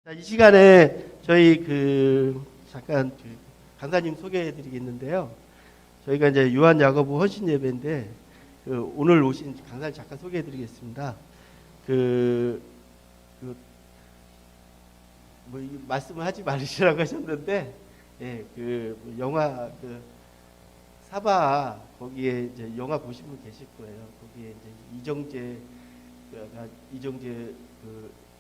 자, 이 시간에 저희 잠깐 강사님 소개해 드리겠는데요. 저희가 이제 요한 야고보 헌신 예배인데 오늘 오신 강사님 잠깐 소개해 드리겠습니다. 말씀을 하지 말으시라고 하셨는데, 예, 영화 사바 거기에 이제 영화 보신 분 계실 거예요. 거기에 이제 이정재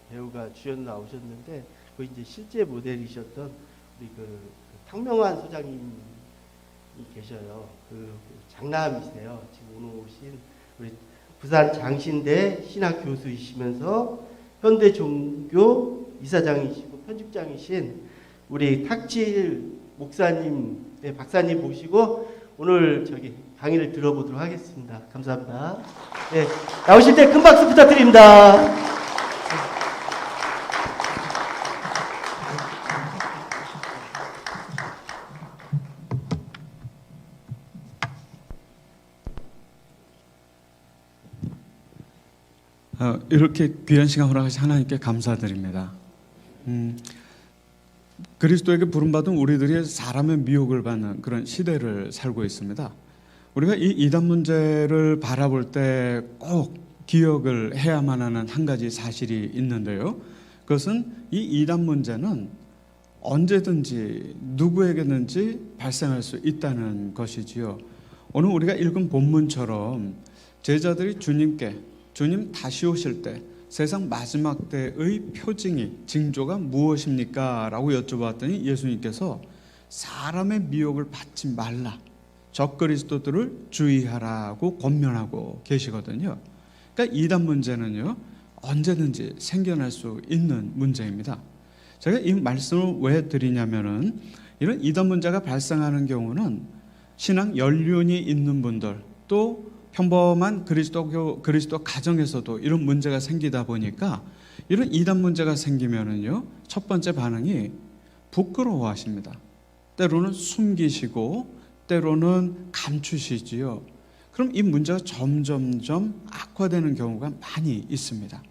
배우가 주연 나오셨는데, 그 이제 실제 모델이셨던 우리 탕명환 소장님이 계셔요. 장남이세요. 지금 오늘 오신 우리 부산 장신대 신학 교수이시면서 현대 종교 이사장이시고 편집장이신 우리 탁질 목사님, 박사님 모시고 오늘 강의를 들어보도록 하겠습니다. 감사합니다. 네, 나오실 때 큰 박수 부탁드립니다. 이렇게 귀한 시간 허락하신 하나님께 감사드립니다. 그리스도에게 부름받은 우리들이 사람의 미혹을 받는 그런 시대를 살고 있습니다. 우리가 이 이단 문제를 바라볼 때 꼭 기억을 해야만 하는 한 가지 사실이 있는데요. 그것은 이 이단 문제는 언제든지 누구에게든지 발생할 수 있다는 것이지요. 오늘 우리가 읽은 본문처럼 제자들이 주님 다시 오실 때 세상 마지막 때의 표징이 징조가 무엇입니까? 라고 여쭤봤더니 예수님께서 사람의 미혹을 받지 말라, 적그리스도들을 주의하라고 권면하고 계시거든요. 그러니까 이단 문제는요, 언제든지 생겨날 수 있는 문제입니다. 제가 이 말씀을 왜 드리냐면은 이런 이단 문제가 발생하는 경우는 신앙 연륜이 있는 분들, 또 평범한 그리스도 가정에서도 이런 문제가 생기다 보니까 이런 이단 문제가 생기면은요, 첫 번째 반응이 부끄러워하십니다. 때로는 숨기시고 때로는 감추시지요. 그럼 이 문제가 점점점 악화되는 경우가 많이 있습니다.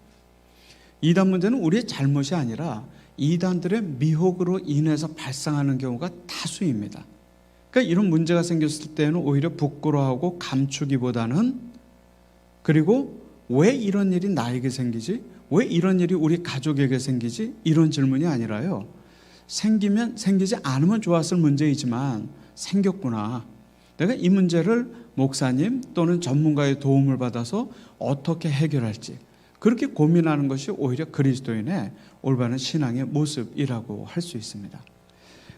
이단 문제는 우리의 잘못이 아니라 이단들의 미혹으로 인해서 발생하는 경우가 다수입니다. 그러니까 이런 문제가 생겼을 때는 오히려 부끄러워하고 감추기보다는, 그리고 왜 이런 일이 나에게 생기지? 왜 이런 일이 우리 가족에게 생기지? 이런 질문이 아니라요, 생기지 않으면 좋았을 문제이지만 생겼구나, 내가 이 문제를 목사님 또는 전문가의 도움을 받아서 어떻게 해결할지, 그렇게 고민하는 것이 오히려 그리스도인의 올바른 신앙의 모습이라고 할 수 있습니다.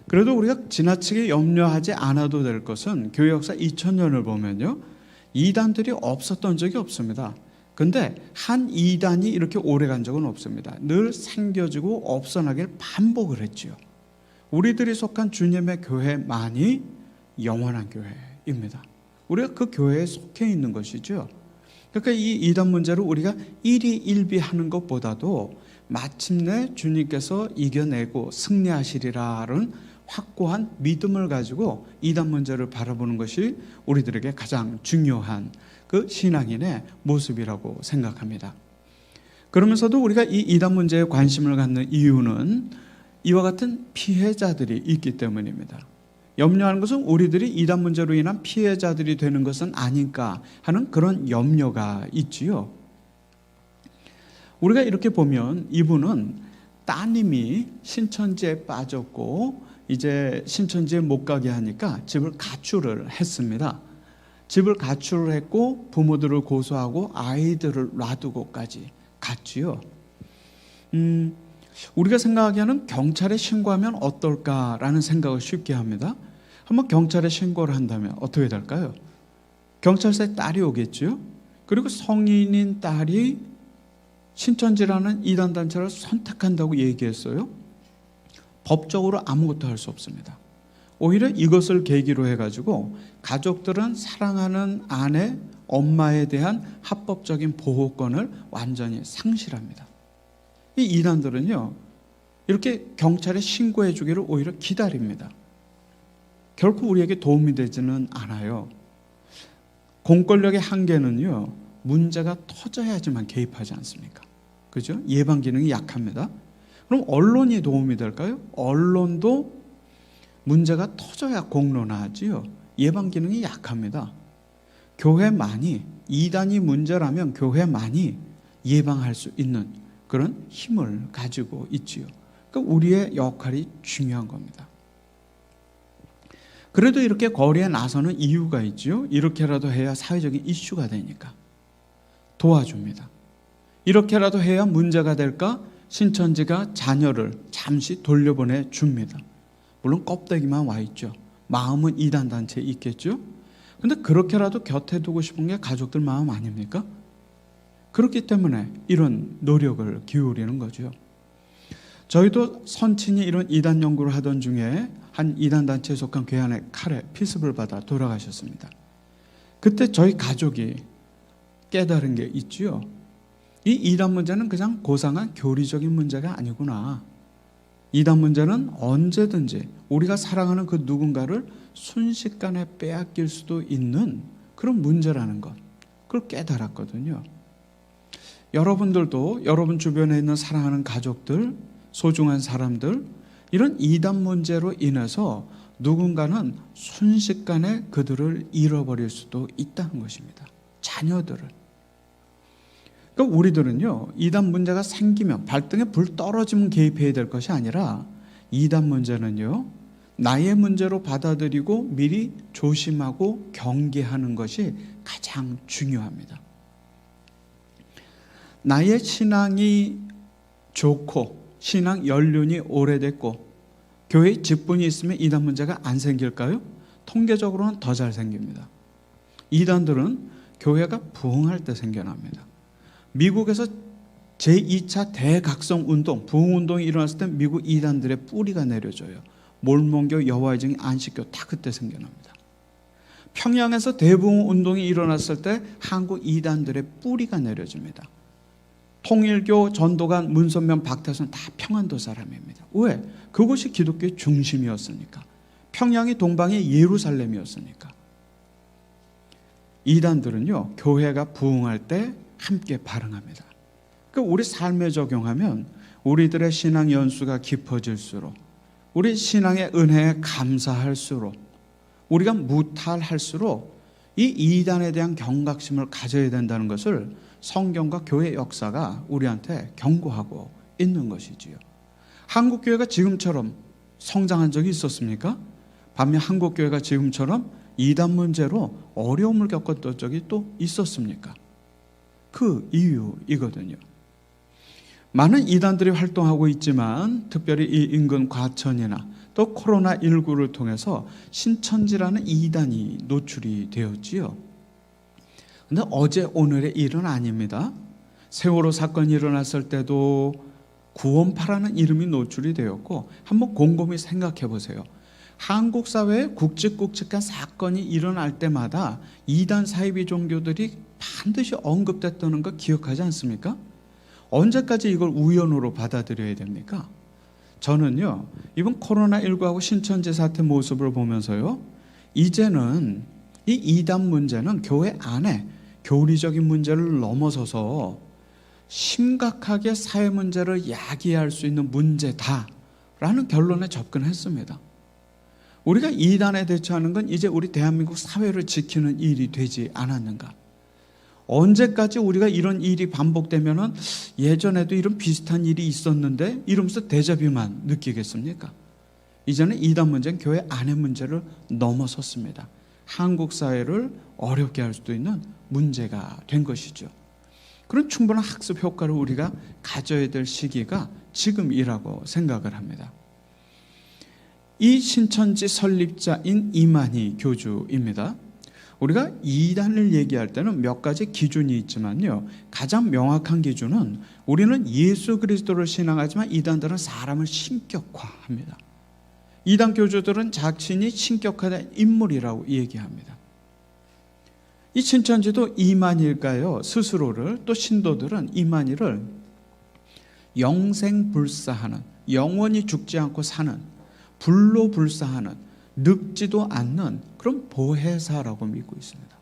그래도 우리가 지나치게 염려하지 않아도 될 것은 교회 역사 2000년을 보면요, 이단들이 없었던 적이 없습니다. 근데 한 이단이 이렇게 오래 간 적은 없습니다. 늘 생겨지고 없어나길 반복을 했지요. 우리들이 속한 주님의 교회만이 영원한 교회입니다. 우리가 그 교회에 속해 있는 것이죠. 그러니까 이 이단 문제를 우리가 일희일비하는 것보다도 마침내 주님께서 이겨내고 승리하시리라는 확고한 믿음을 가지고 이단 문제를 바라보는 것이 우리들에게 가장 중요한 그 신앙인의 모습이라고 생각합니다. 그러면서도 우리가 이 이단 문제에 관심을 갖는 이유는 이와 같은 피해자들이 있기 때문입니다. 염려하는 것은 우리들이 이단 문제로 인한 피해자들이 되는 것은 아닌가 하는 그런 염려가 있지요. 우리가 이렇게 보면 이분은 따님이 신천지에 빠졌고 이제 신천지에 못 가게 하니까 집을 가출을 했습니다. 집을 가출을 했고 부모들을 고소하고 아이들을 놔두고까지 갔지요. 우리가 생각하기에는 경찰에 신고하면 어떨까라는 생각을 쉽게 합니다. 한번 경찰에 신고를 한다면 어떻게 될까요? 경찰서에 딸이 오겠죠. 그리고 성인인 딸이 신천지라는 이단 단체를 선택한다고 얘기했어요. 법적으로 아무것도 할 수 없습니다. 오히려 이것을 계기로 해가지고 가족들은 사랑하는 아내, 엄마에 대한 합법적인 보호권을 완전히 상실합니다. 이 이단들은요, 이렇게 경찰에 신고해 주기를 오히려 기다립니다. 결코 우리에게 도움이 되지는 않아요. 공권력의 한계는요, 문제가 터져야지만 개입하지 않습니까? 그죠? 예방 기능이 약합니다. 그럼 언론이 도움이 될까요? 언론도 문제가 터져야 공론화하지요. 예방 기능이 약합니다. 교회만이, 이단이 문제라면 교회만이 예방할 수 있는 그런 힘을 가지고 있지요. 그러니까 우리의 역할이 중요한 겁니다. 그래도 이렇게 거리에 나서는 이유가 있지요. 이렇게라도 해야 사회적인 이슈가 되니까 도와줍니다. 이렇게라도 해야 문제가 될까? 신천지가 자녀를 잠시 돌려보내 줍니다. 물론 껍데기만 와 있죠. 마음은 이단 단체에 있겠죠. 근데 그렇게라도 곁에 두고 싶은 게 가족들 마음 아닙니까? 그렇기 때문에 이런 노력을 기울이는 거죠. 저희도 선친이 이런 이단 연구를 하던 중에 한 이단 단체에 속한 괴한의 칼에 피습을 받아 돌아가셨습니다. 그때 저희 가족이 깨달은 게 있지요. 이 이단 문제는 그냥 고상한 교리적인 문제가 아니구나. 이단 문제는 언제든지 우리가 사랑하는 그 누군가를 순식간에 빼앗길 수도 있는 그런 문제라는 것, 그걸 깨달았거든요. 여러분들도 여러분 주변에 있는 사랑하는 가족들, 소중한 사람들, 이런 이단 문제로 인해서 누군가는 순식간에 그들을 잃어버릴 수도 있다는 것입니다. 자녀들을. 그러니까 우리들은요, 이단 문제가 생기면, 발등에 불 떨어지면 개입해야 될 것이 아니라 이단 문제는요, 나의 문제로 받아들이고 미리 조심하고 경계하는 것이 가장 중요합니다. 나의 신앙이 좋고 신앙 연륜이 오래됐고 교회에 직분이 있으면 이단 문제가 안 생길까요? 통계적으로는 더 잘 생깁니다. 이단들은 교회가 부흥할 때 생겨납니다. 미국에서 제2차 대각성 운동, 부흥운동이 일어났을 때 미국 이단들의 뿌리가 내려져요. 몰몬교, 여호와의 증인, 안식교 다 그때 생겨납니다. 평양에서 대부흥운동이 일어났을 때 한국 이단들의 뿌리가 내려집니다. 통일교, 전도관, 문선명, 박태선 다 평안도 사람입니다. 왜? 그곳이 기독교의 중심이었으니까. 평양이 동방의 예루살렘이었으니까. 이단들은요, 교회가 부흥할 때 함께 발흥합니다. 그러니까 우리 삶에 적용하면 우리들의 신앙 연수가 깊어질수록, 우리 신앙의 은혜에 감사할수록, 우리가 무탈할수록 이 이단에 대한 경각심을 가져야 된다는 것을 성경과 교회 역사가 우리한테 경고하고 있는 것이지요. 한국교회가 지금처럼 성장한 적이 있었습니까? 반면 한국교회가 지금처럼 이단 문제로 어려움을 겪었던 적이 또 있었습니까? 그 이유이거든요. 많은 이단들이 활동하고 있지만 특별히 이 인근 과천이나 또 코로나19를 통해서 신천지라는 이단이 노출이 되었지요. 근데 어제 오늘의 일은 아닙니다. 세월호 사건이 일어났을 때도 구원파라는 이름이 노출이 되었고, 한번 곰곰이 생각해 보세요. 한국 사회에 굵직굵직한 사건이 일어날 때마다 이단 사이비 종교들이 반드시 언급됐다는 거 기억하지 않습니까? 언제까지 이걸 우연으로 받아들여야 됩니까? 저는요, 이번 코로나19하고 신천지 사태 모습을 보면서요, 이제는 이 이단 문제는 교회 안에 교리적인 문제를 넘어서서 심각하게 사회 문제를 야기할 수 있는 문제다라는 결론에 접근했습니다. 우리가 이단에 대처하는 건 이제 우리 대한민국 사회를 지키는 일이 되지 않았는가? 언제까지 우리가 이런 일이 반복되면은 예전에도 이런 비슷한 일이 있었는데 이러면서 데자뷰만 느끼겠습니까? 이제는 이단 문제는 교회 안의 문제를 넘어섰습니다. 한국 사회를 어렵게 할 수도 있는 문제가 된 것이죠. 그런 충분한 학습 효과를 우리가 가져야 될 시기가 지금이라고 생각을 합니다. 이 신천지 설립자인 이만희 교주입니다. 우리가 이단을 얘기할 때는 몇 가지 기준이 있지만요, 가장 명확한 기준은 우리는 예수 그리스도를 신앙하지만 이단들은 사람을 신격화합니다. 이단 교주들은 자신이 신격화된 인물이라고 얘기합니다. 이 신천지도 이만희일까요? 스스로를, 또 신도들은 이만희를 영생불사하는, 영원히 죽지 않고 사는, 불로불사하는, 늙지도 않는 그런 보혜사라고 믿고 있습니다.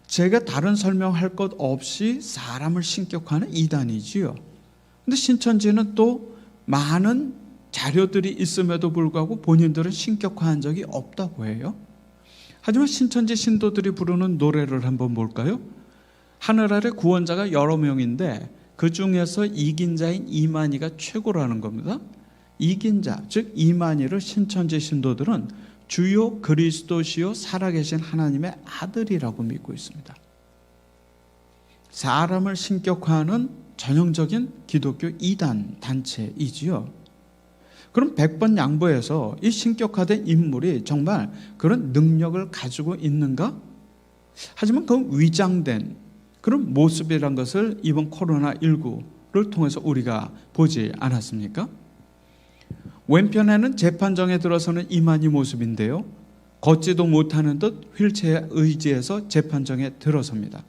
제가 다른 설명할 것 없이 사람을 신격화하는 이단이지요. 근데 신천지는 또 많은 자료들이 있음에도 불구하고 본인들은 신격화한 적이 없다고 해요. 하지만 신천지 신도들이 부르는 노래를 한번 볼까요? 하늘 아래 구원자가 여러 명인데 그 중에서 이긴 자인 이만희가 최고라는 겁니다. 이긴 자, 즉 이만희를 신천지 신도들은 주요 그리스도시요 살아계신 하나님의 아들이라고 믿고 있습니다. 사람을 신격화하는 전형적인 기독교 이단 단체이지요. 그럼 100번 양보해서 이 신격화된 인물이 정말 그런 능력을 가지고 있는가? 하지만 그 위장된 그런 모습이란 것을 이번 코로나19를 통해서 우리가 보지 않았습니까? 왼편에는 재판정에 들어서는 이만희 모습인데요. 걷지도 못하는 듯 휠체어에 의지해서 재판정에 들어섭니다.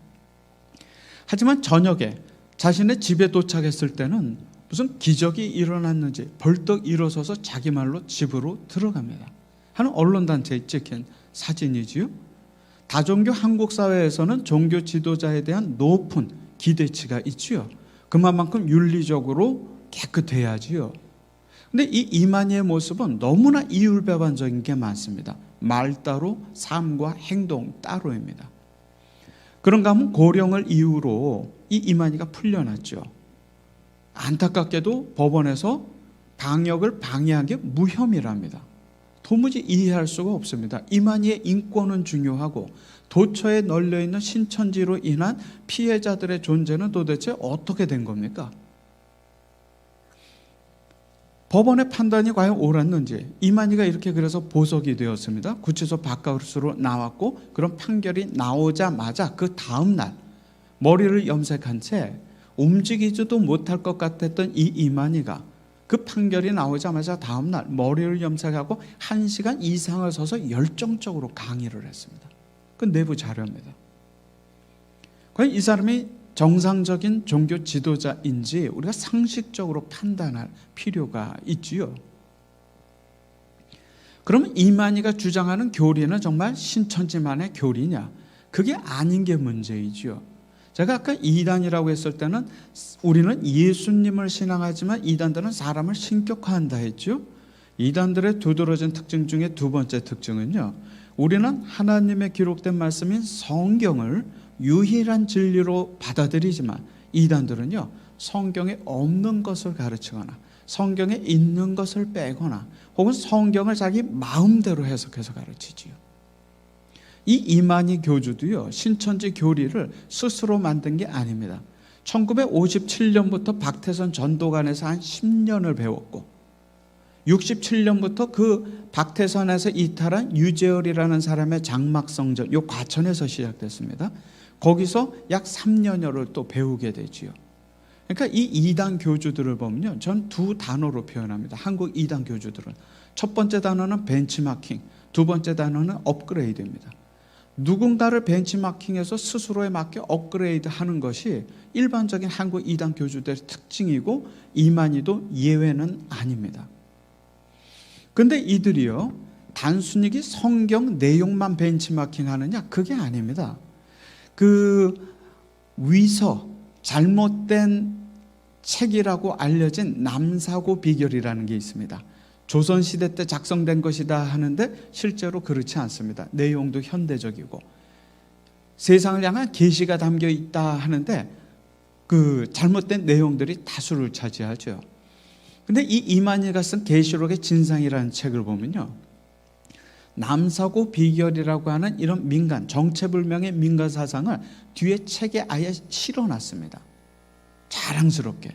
하지만 저녁에 자신의 집에 도착했을 때는 무슨 기적이 일어났는지 벌떡 일어서서 자기 말로 집으로 들어갑니다. 하는 언론단체에 찍힌 사진이지요. 다종교 한국 사회에서는 종교 지도자에 대한 높은 기대치가 있지요. 그만큼 윤리적으로 깨끗해야지요. 근데 이 이만희의 모습은 너무나 이율배반적인 게 많습니다. 말 따로 삶과 행동 따로입니다. 그런가 하면 고령을 이유로 이 이만희가 풀려났죠. 안타깝게도 법원에서 방역을 방해한 게 무혐의랍니다. 도무지 이해할 수가 없습니다. 이만희의 인권은 중요하고 도처에 널려있는 신천지로 인한 피해자들의 존재는 도대체 어떻게 된 겁니까? 법원의 판단이 과연 옳았는지 이만희가 이렇게 그래서 보석이 되었습니다. 구치소 바깥으로 나왔고 그런 판결이 나오자마자 그 다음 날 머리를 염색한 채 움직이지도 못할 것 같았던 이 이만희가 그 판결이 나오자마자 다음 날 머리를 염색하고 1시간 이상을 서서 열정적으로 강의를 했습니다. 그 내부 자료입니다. 과연 이 사람이 정상적인 종교 지도자인지 우리가 상식적으로 판단할 필요가 있지요. 그러면 이만희가 주장하는 교리는 정말 신천지만의 교리냐? 그게 아닌 게 문제이지요. 제가 아까 이단이라고 했을 때는 우리는 예수님을 신앙하지만 이단들은 사람을 신격화한다 했죠. 이단들의 두드러진 특징 중에 두 번째 특징은요, 우리는 하나님의 기록된 말씀인 성경을 유일한 진리로 받아들이지만 이단들은요, 성경에 없는 것을 가르치거나 성경에 있는 것을 빼거나 혹은 성경을 자기 마음대로 해석해서 가르치지요. 이 이만희 교주도요, 신천지 교리를 스스로 만든 게 아닙니다. 1957년부터 박태선 전도관에서 한 10년을 배웠고 67년부터 그 박태선에서 이탈한 유재열이라는 사람의 장막성전, 요 과천에서 시작됐습니다. 거기서 약 3년여를 또 배우게 되지요. 그러니까 이 이단 교주들을 보면요, 전 두 단어로 표현합니다. 한국 이단 교주들은 첫 번째 단어는 벤치마킹, 두 번째 단어는 업그레이드입니다. 누군가를 벤치마킹해서 스스로에 맞게 업그레이드하는 것이 일반적인 한국 이단 교주들의 특징이고 이만희도 예외는 아닙니다. 그런데 이들이요, 단순히 성경 내용만 벤치마킹하느냐? 그게 아닙니다. 그 위서, 잘못된 책이라고 알려진 남사고 비결이라는 게 있습니다. 조선시대 때 작성된 것이다 하는데 실제로 그렇지 않습니다. 내용도 현대적이고 세상을 향한 계시가 담겨 있다 하는데 그 잘못된 내용들이 다수를 차지하죠. 근데 이 이만희가 쓴 계시록의 진상이라는 책을 보면요, 남사고 비결이라고 하는 이런 민간, 정체불명의 민간 사상을 뒤에 책에 아예 실어놨습니다. 자랑스럽게.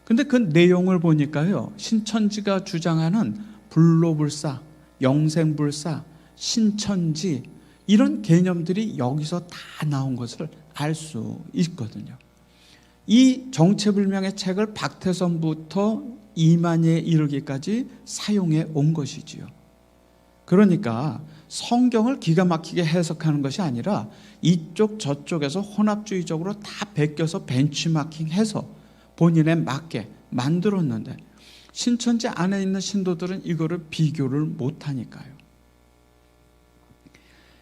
근데 그 내용을 보니까요, 신천지가 주장하는 불로불사, 영생불사, 신천지 이런 개념들이 여기서 다 나온 것을 알 수 있거든요. 이 정체불명의 책을 박태선부터 이만희에 이르기까지 사용해 온 것이지요. 그러니까 성경을 기가 막히게 해석하는 것이 아니라 이쪽 저쪽에서 혼합주의적으로 다 베껴서 벤치마킹해서 본인에 맞게 만들었는데 신천지 안에 있는 신도들은 이거를 비교를 못하니까요.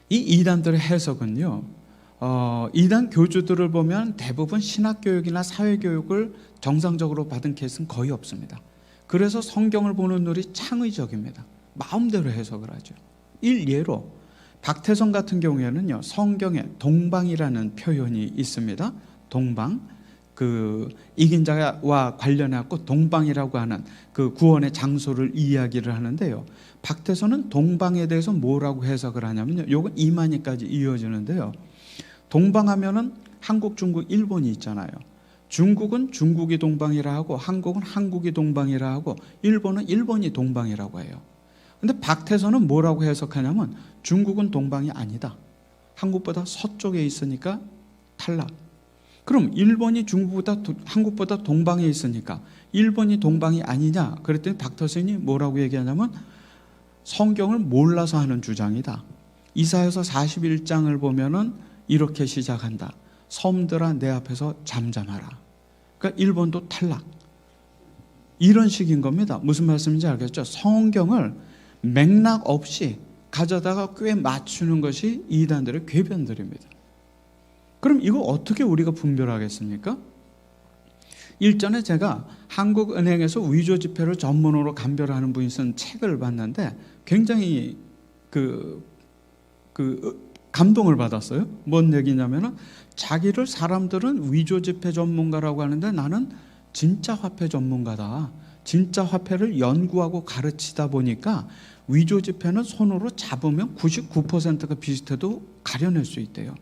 이 이단들의 해석은요, 이단 교주들을 보면 대부분 신학교육이나 사회교육을 정상적으로 받은 케이스는 거의 없습니다. 그래서 성경을 보는 눈이 창의적입니다. 마음대로 해석을 하죠. 일예로 박태선 같은 경우에는요, 성경에 동방이라는 표현이 있습니다. 동방, 그 이긴 자와 관련해 갖고 동방이라고 하는 그 구원의 장소를 이야기를 하는데요. 박태선은 동방에 대해서 뭐라고 해석을 하냐면요, 요건 이만희까지 이어지는데요. 동방하면은 한국, 중국, 일본이 있잖아요. 중국은 중국이 동방이라 하고, 한국은 한국이 동방이라 하고, 일본은 일본이 동방이라고 해요. 근데 박태선은 뭐라고 해석하냐면 중국은 동방이 아니다. 한국보다 서쪽에 있으니까 탈락. 그럼 일본이 중국보다 한국보다 동방에 있으니까 일본이 동방이 아니냐? 그랬더니 박태선이 뭐라고 얘기하냐면 성경을 몰라서 하는 주장이다. 이사야서 41장을 보면은 이렇게 시작한다. 섬들아 내 앞에서 잠잠하라. 그러니까 일본도 탈락. 이런 식인 겁니다. 무슨 말씀인지 알겠죠? 성경을 맥락 없이 가져다가 꽤 맞추는 것이 이단들의 궤변들입니다. 그럼 이거 어떻게 우리가 분별하겠습니까? 일전에 제가 한국은행에서 위조 지폐를 전문으로 감별하는 분이 쓴 책을 봤는데 굉장히 감동을 받았어요. 뭔 얘기냐면은 자기를 사람들은 위조 지폐 전문가라고 하는데 나는 진짜 화폐 전문가다. 진짜 화폐를 연구하고 가르치다 보니까 위조 지폐는 손으로 잡으면 99%가 비슷해도 가려낼 수 있대요.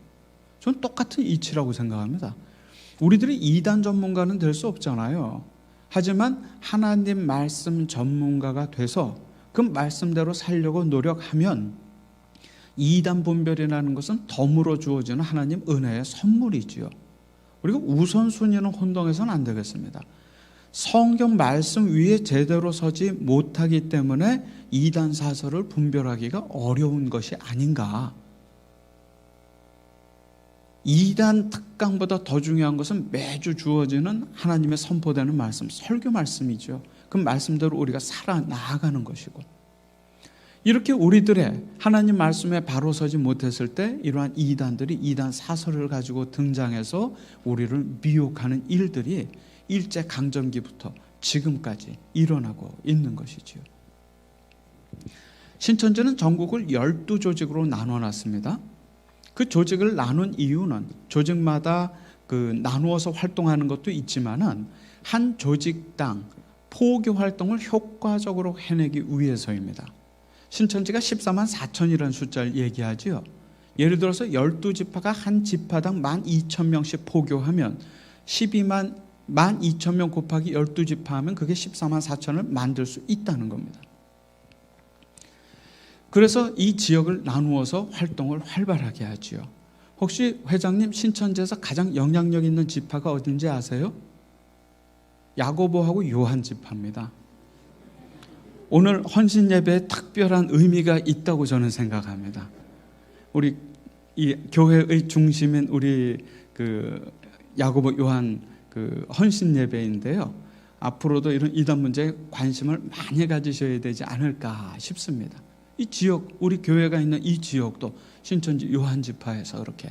저는 똑같은 이치라고 생각합니다. 우리들이 이단 전문가는 될 수 없잖아요. 하지만 하나님 말씀 전문가가 돼서 그 말씀대로 살려고 노력하면 이단 분별이라는 것은 덤으로 주어지는 하나님 은혜의 선물이지요. 우리가 우선순위는 혼동해서는 안 되겠습니다. 성경 말씀 위에 제대로 서지 못하기 때문에 이단 사설을 분별하기가 어려운 것이 아닌가. 이단 특강보다 더 중요한 것은 매주 주어지는 하나님의 선포되는 말씀, 설교 말씀이죠. 그 말씀대로 우리가 살아나가는 것이고, 이렇게 우리들의 하나님 말씀에 바로 서지 못했을 때 이러한 이단들이 이단 사설을 가지고 등장해서 우리를 미혹하는 일들이 일제강점기부터 지금까지 일어나고 있는 것이지요. 신천지는 전국을 12조직으로 나눠놨습니다. 그 조직을 나눈 이유는 조직마다 나누어서 활동하는 것도 있지만은 한 조직당 포교 활동을 효과적으로 해내기 위해서입니다. 신천지가 14만 4천이라는 숫자를 얘기하지요. 예를 들어서 12지파가 한 지파당 12,000명씩 포교하면 12만 명 곱하기 12지파 하면 그게 14만 4천을 만들 수 있다는 겁니다. 그래서 이 지역을 나누어서 활동을 활발하게 하지요. 혹시 회장님, 신천지에서 가장 영향력 있는 지파가 어딘지 아세요? 야고보하고 요한 지파입니다. 오늘 헌신 예배에 특별한 의미가 있다고 저는 생각합니다. 우리 이 교회의 중심인 우리 야고보 요한 헌신 예배인데요. 앞으로도 이런 이단 문제에 관심을 많이 가지셔야 되지 않을까 싶습니다. 이 지역, 우리 교회가 있는 이 지역도 신천지 요한 지파에서 그렇게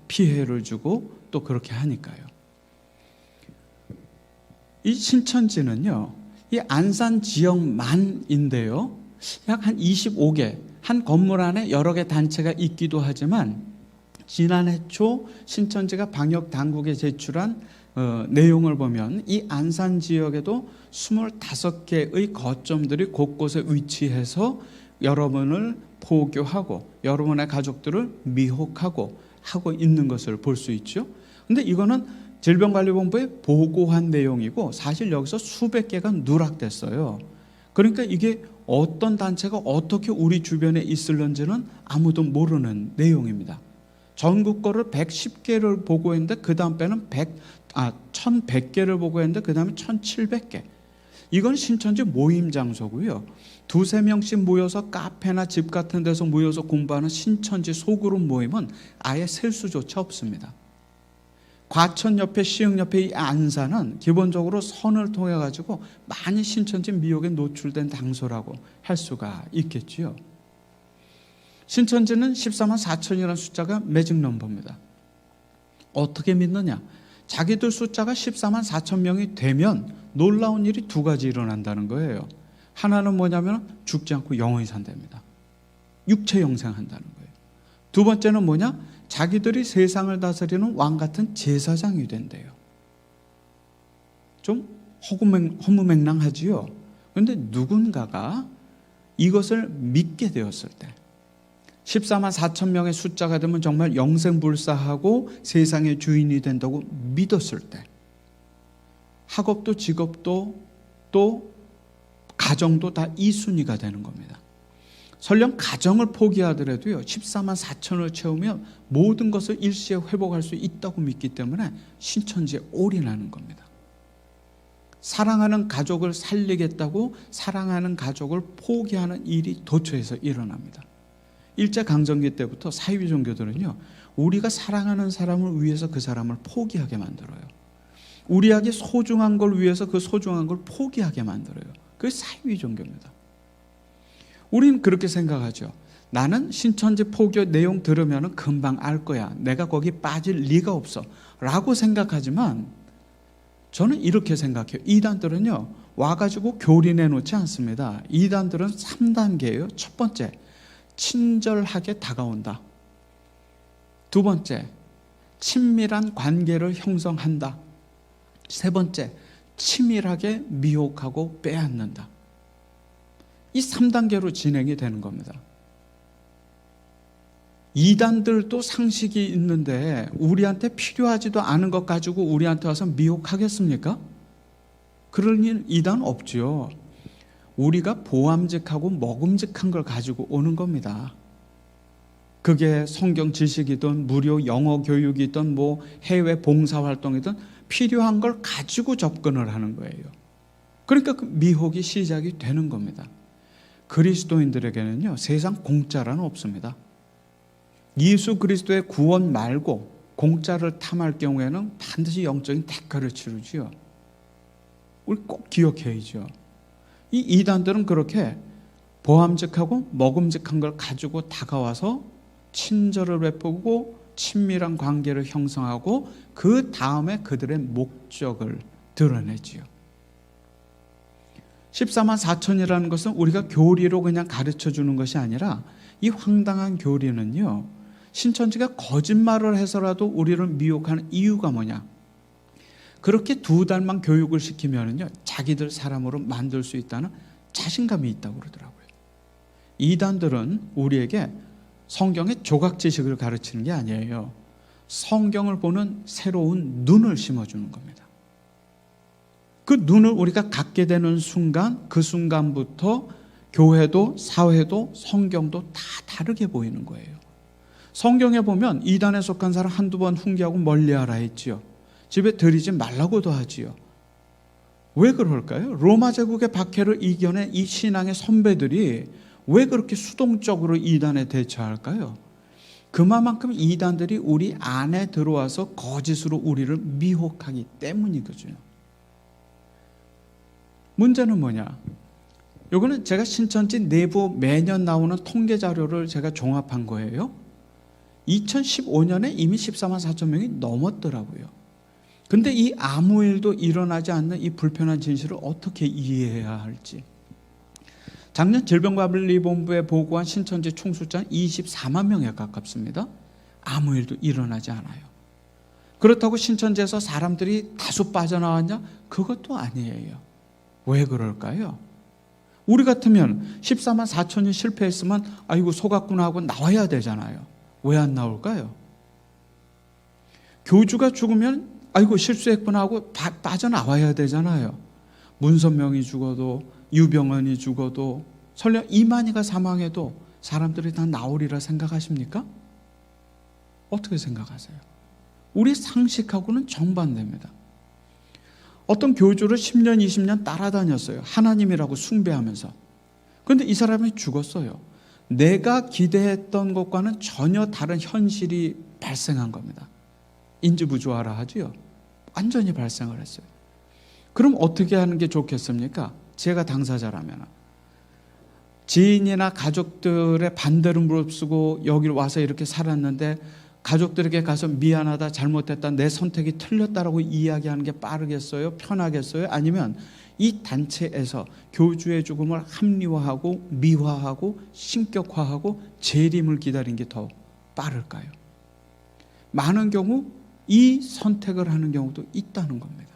피해를 주고 또 그렇게 하니까요. 이 신천지는요, 이 안산 지역만인데요, 약 한 25개, 한 건물 안에 여러 개 단체가 있기도 하지만 지난해 초 신천지가 방역 당국에 제출한 내용을 보면 이 안산 지역에도 25개의 거점들이 곳곳에 위치해서 여러분을 포교하고 여러분의 가족들을 미혹하고 하고 있는 것을 볼 수 있죠. 근데 이거는 질병관리본부에 보고한 내용이고 사실 여기서 수백 개가 누락됐어요. 그러니까 이게 어떤 단체가 어떻게 우리 주변에 있을는지는 아무도 모르는 내용입니다. 전국 거를 110개를 보고했는데 그 다음 배는 1100개를 보고했는데 그 다음에 1700개. 이건 신천지 모임 장소고요. 두세 명씩 모여서 카페나 집 같은 데서 모여서 공부하는 신천지 소그룹 모임은 아예 셀 수조차 없습니다. 과천 옆에 시흥 옆에 이 안산은 기본적으로 선을 통해 가지고 많이 신천지 미혹에 노출된 장소라고 할 수가 있겠지요. 신천지는 14만 4천이라는 숫자가 매직 넘버입니다. 어떻게 믿느냐? 자기들 숫자가 14만 4천 명이 되면 놀라운 일이 두 가지 일어난다는 거예요. 하나는 뭐냐면 죽지 않고 영원히 산답니다. 육체 영생한다는 거예요. 두 번째는 뭐냐? 자기들이 세상을 다스리는 왕 같은 제사장이 된대요. 좀 허무맹랑하지요. 그런데 누군가가 이것을 믿게 되었을 때 14만 4천 명의 숫자가 되면 정말 영생불사하고 세상의 주인이 된다고 믿었을 때 학업도 직업도 또 가정도 다 이순위가 되는 겁니다. 설령 가정을 포기하더라도요 14만 4천을 채우면 모든 것을 일시에 회복할 수 있다고 믿기 때문에 신천지에 올인하는 겁니다. 사랑하는 가족을 살리겠다고 사랑하는 가족을 포기하는 일이 도처에서 일어납니다. 일제강점기 때부터 사이비 종교들은요 우리가 사랑하는 사람을 위해서 그 사람을 포기하게 만들어요. 우리에게 소중한 걸 위해서 그 소중한 걸 포기하게 만들어요. 그게 사이비 종교입니다. 우리는 그렇게 생각하죠. 나는 신천지 포교 내용 들으면 금방 알 거야. 내가 거기 빠질 리가 없어 라고 생각하지만 저는 이렇게 생각해요. 이단들은요 와가지고 교리내 놓지 않습니다. 이단들은 3단계예요. 첫 번째, 친절하게 다가온다. 두 번째, 친밀한 관계를 형성한다. 세 번째, 치밀하게 미혹하고 빼앗는다. 이 3단계로 진행이 되는 겁니다. 이단들도 상식이 있는데 우리한테 필요하지도 않은 것 가지고 우리한테 와서 미혹하겠습니까? 그런 이단 없죠. 우리가 보암직하고 먹음직한 걸 가지고 오는 겁니다. 그게 성경 지식이든 무료 영어 교육이든 뭐 해외 봉사활동이든 필요한 걸 가지고 접근을 하는 거예요. 그러니까 그 미혹이 시작이 되는 겁니다. 그리스도인들에게는요 세상 공짜란 없습니다. 예수 그리스도의 구원 말고 공짜를 탐할 경우에는 반드시 영적인 대가를 치르지요. 우리 꼭 기억해야죠. 이 이단들은 그렇게 보암직하고 먹음직한 걸 가지고 다가와서 친절을 베푸고 친밀한 관계를 형성하고 그 다음에 그들의 목적을 드러내지요. 14만 4천이라는 것은 우리가 교리로 그냥 가르쳐 주는 것이 아니라 이 황당한 교리는요 신천지가 거짓말을 해서라도 우리를 미혹하는 이유가 뭐냐? 그렇게 2달만 교육을 시키면은요 자기들 사람으로 만들 수 있다는 자신감이 있다고 그러더라고요. 이단들은 우리에게 성경의 조각 지식을 가르치는 게 아니에요. 성경을 보는 새로운 눈을 심어주는 겁니다. 그 눈을 우리가 갖게 되는 순간, 그 순간부터 교회도 사회도 성경도 다 다르게 보이는 거예요. 성경에 보면 이단에 속한 사람 한두 번 훈계하고 멀리하라 했지요. 집에 들이지 말라고도 하지요. 왜 그럴까요? 로마 제국의 박해를 이겨낸 이 신앙의 선배들이 왜 그렇게 수동적으로 이단에 대처할까요? 그만큼 이단들이 우리 안에 들어와서 거짓으로 우리를 미혹하기 때문이거든요. 문제는 뭐냐? 요거는 제가 신천지 내부 매년 나오는 통계 자료를 제가 종합한 거예요. 2015년에 이미 14만 4천 명이 넘었더라고요. 근데 이 아무 일도 일어나지 않는 이 불편한 진실을 어떻게 이해해야 할지. 작년 질병관리본부에 보고한 신천지 총 숫자는 24만 명에 가깝습니다. 아무 일도 일어나지 않아요. 그렇다고 신천지에서 사람들이 다수 빠져나왔냐? 그것도 아니에요. 왜 그럴까요? 우리 같으면 14만 4천이 실패했으면 아이고 속았구나 하고 나와야 되잖아요. 왜 안 나올까요? 교주가 죽으면 아이고 실수했구나 하고 빠져나와야 되잖아요. 문선명이 죽어도 유병헌이 죽어도 설령 이만희가 사망해도 사람들이 다 나오리라 생각하십니까? 어떻게 생각하세요? 우리 상식하고는 정반대입니다. 어떤 교주를 10년, 20년 따라다녔어요. 하나님이라고 숭배하면서. 그런데 이 사람이 죽었어요. 내가 기대했던 것과는 전혀 다른 현실이 발생한 겁니다. 인지부조화라 하지요. 완전히 발생을 했어요. 그럼 어떻게 하는 게 좋겠습니까? 제가 당사자라면 지인이나 가족들의 반대를 무릅쓰고 여기를 와서 이렇게 살았는데 가족들에게 가서 미안하다, 잘못했다, 내 선택이 틀렸다라고 이야기하는 게 빠르겠어요? 편하겠어요? 아니면 이 단체에서 교주의 죽음을 합리화하고 미화하고 신격화하고 재림을 기다리는 게 더 빠를까요? 많은 경우 이 선택을 하는 경우도 있다는 겁니다.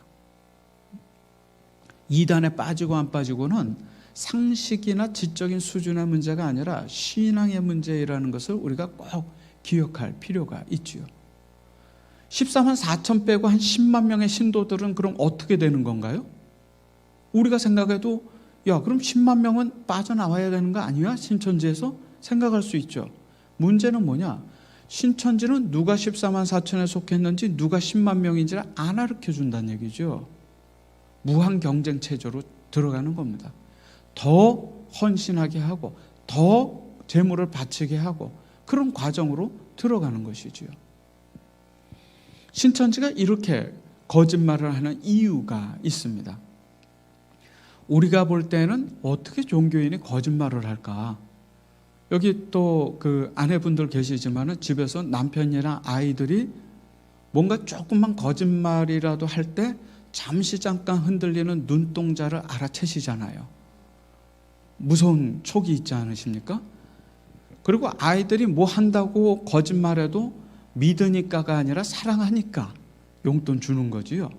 이단에 빠지고 안 빠지고는 상식이나 지적인 수준의 문제가 아니라 신앙의 문제라는 것을 우리가 꼭 기억할 필요가 있지요. 14만 4천 빼고 한 10만 명의 신도들은 그럼 어떻게 되는 건가요? 우리가 생각해도 야, 그럼 10만 명은 빠져나와야 되는 거 아니야? 신천지에서 생각할 수 있죠. 문제는 뭐냐? 신천지는 누가 14만 4천에 속했는지 누가 10만 명인지를 안 가르쳐 준다는 얘기죠. 무한 경쟁 체제로 들어가는 겁니다. 더 헌신하게 하고 더 재물을 바치게 하고 그런 과정으로 들어가는 것이지요. 신천지가 이렇게 거짓말을 하는 이유가 있습니다. 우리가 볼 때는 어떻게 종교인이 거짓말을 할까? 여기 또 그 아내분들 계시지만은 집에서 남편이나 아이들이 뭔가 조금만 거짓말이라도 할 때 잠시 잠깐 흔들리는 눈동자를 알아채시잖아요. 무서운 촉이 있지 않으십니까? 그리고 아이들이 뭐 한다고 거짓말해도 믿으니까가 아니라 사랑하니까 용돈 주는 거지요.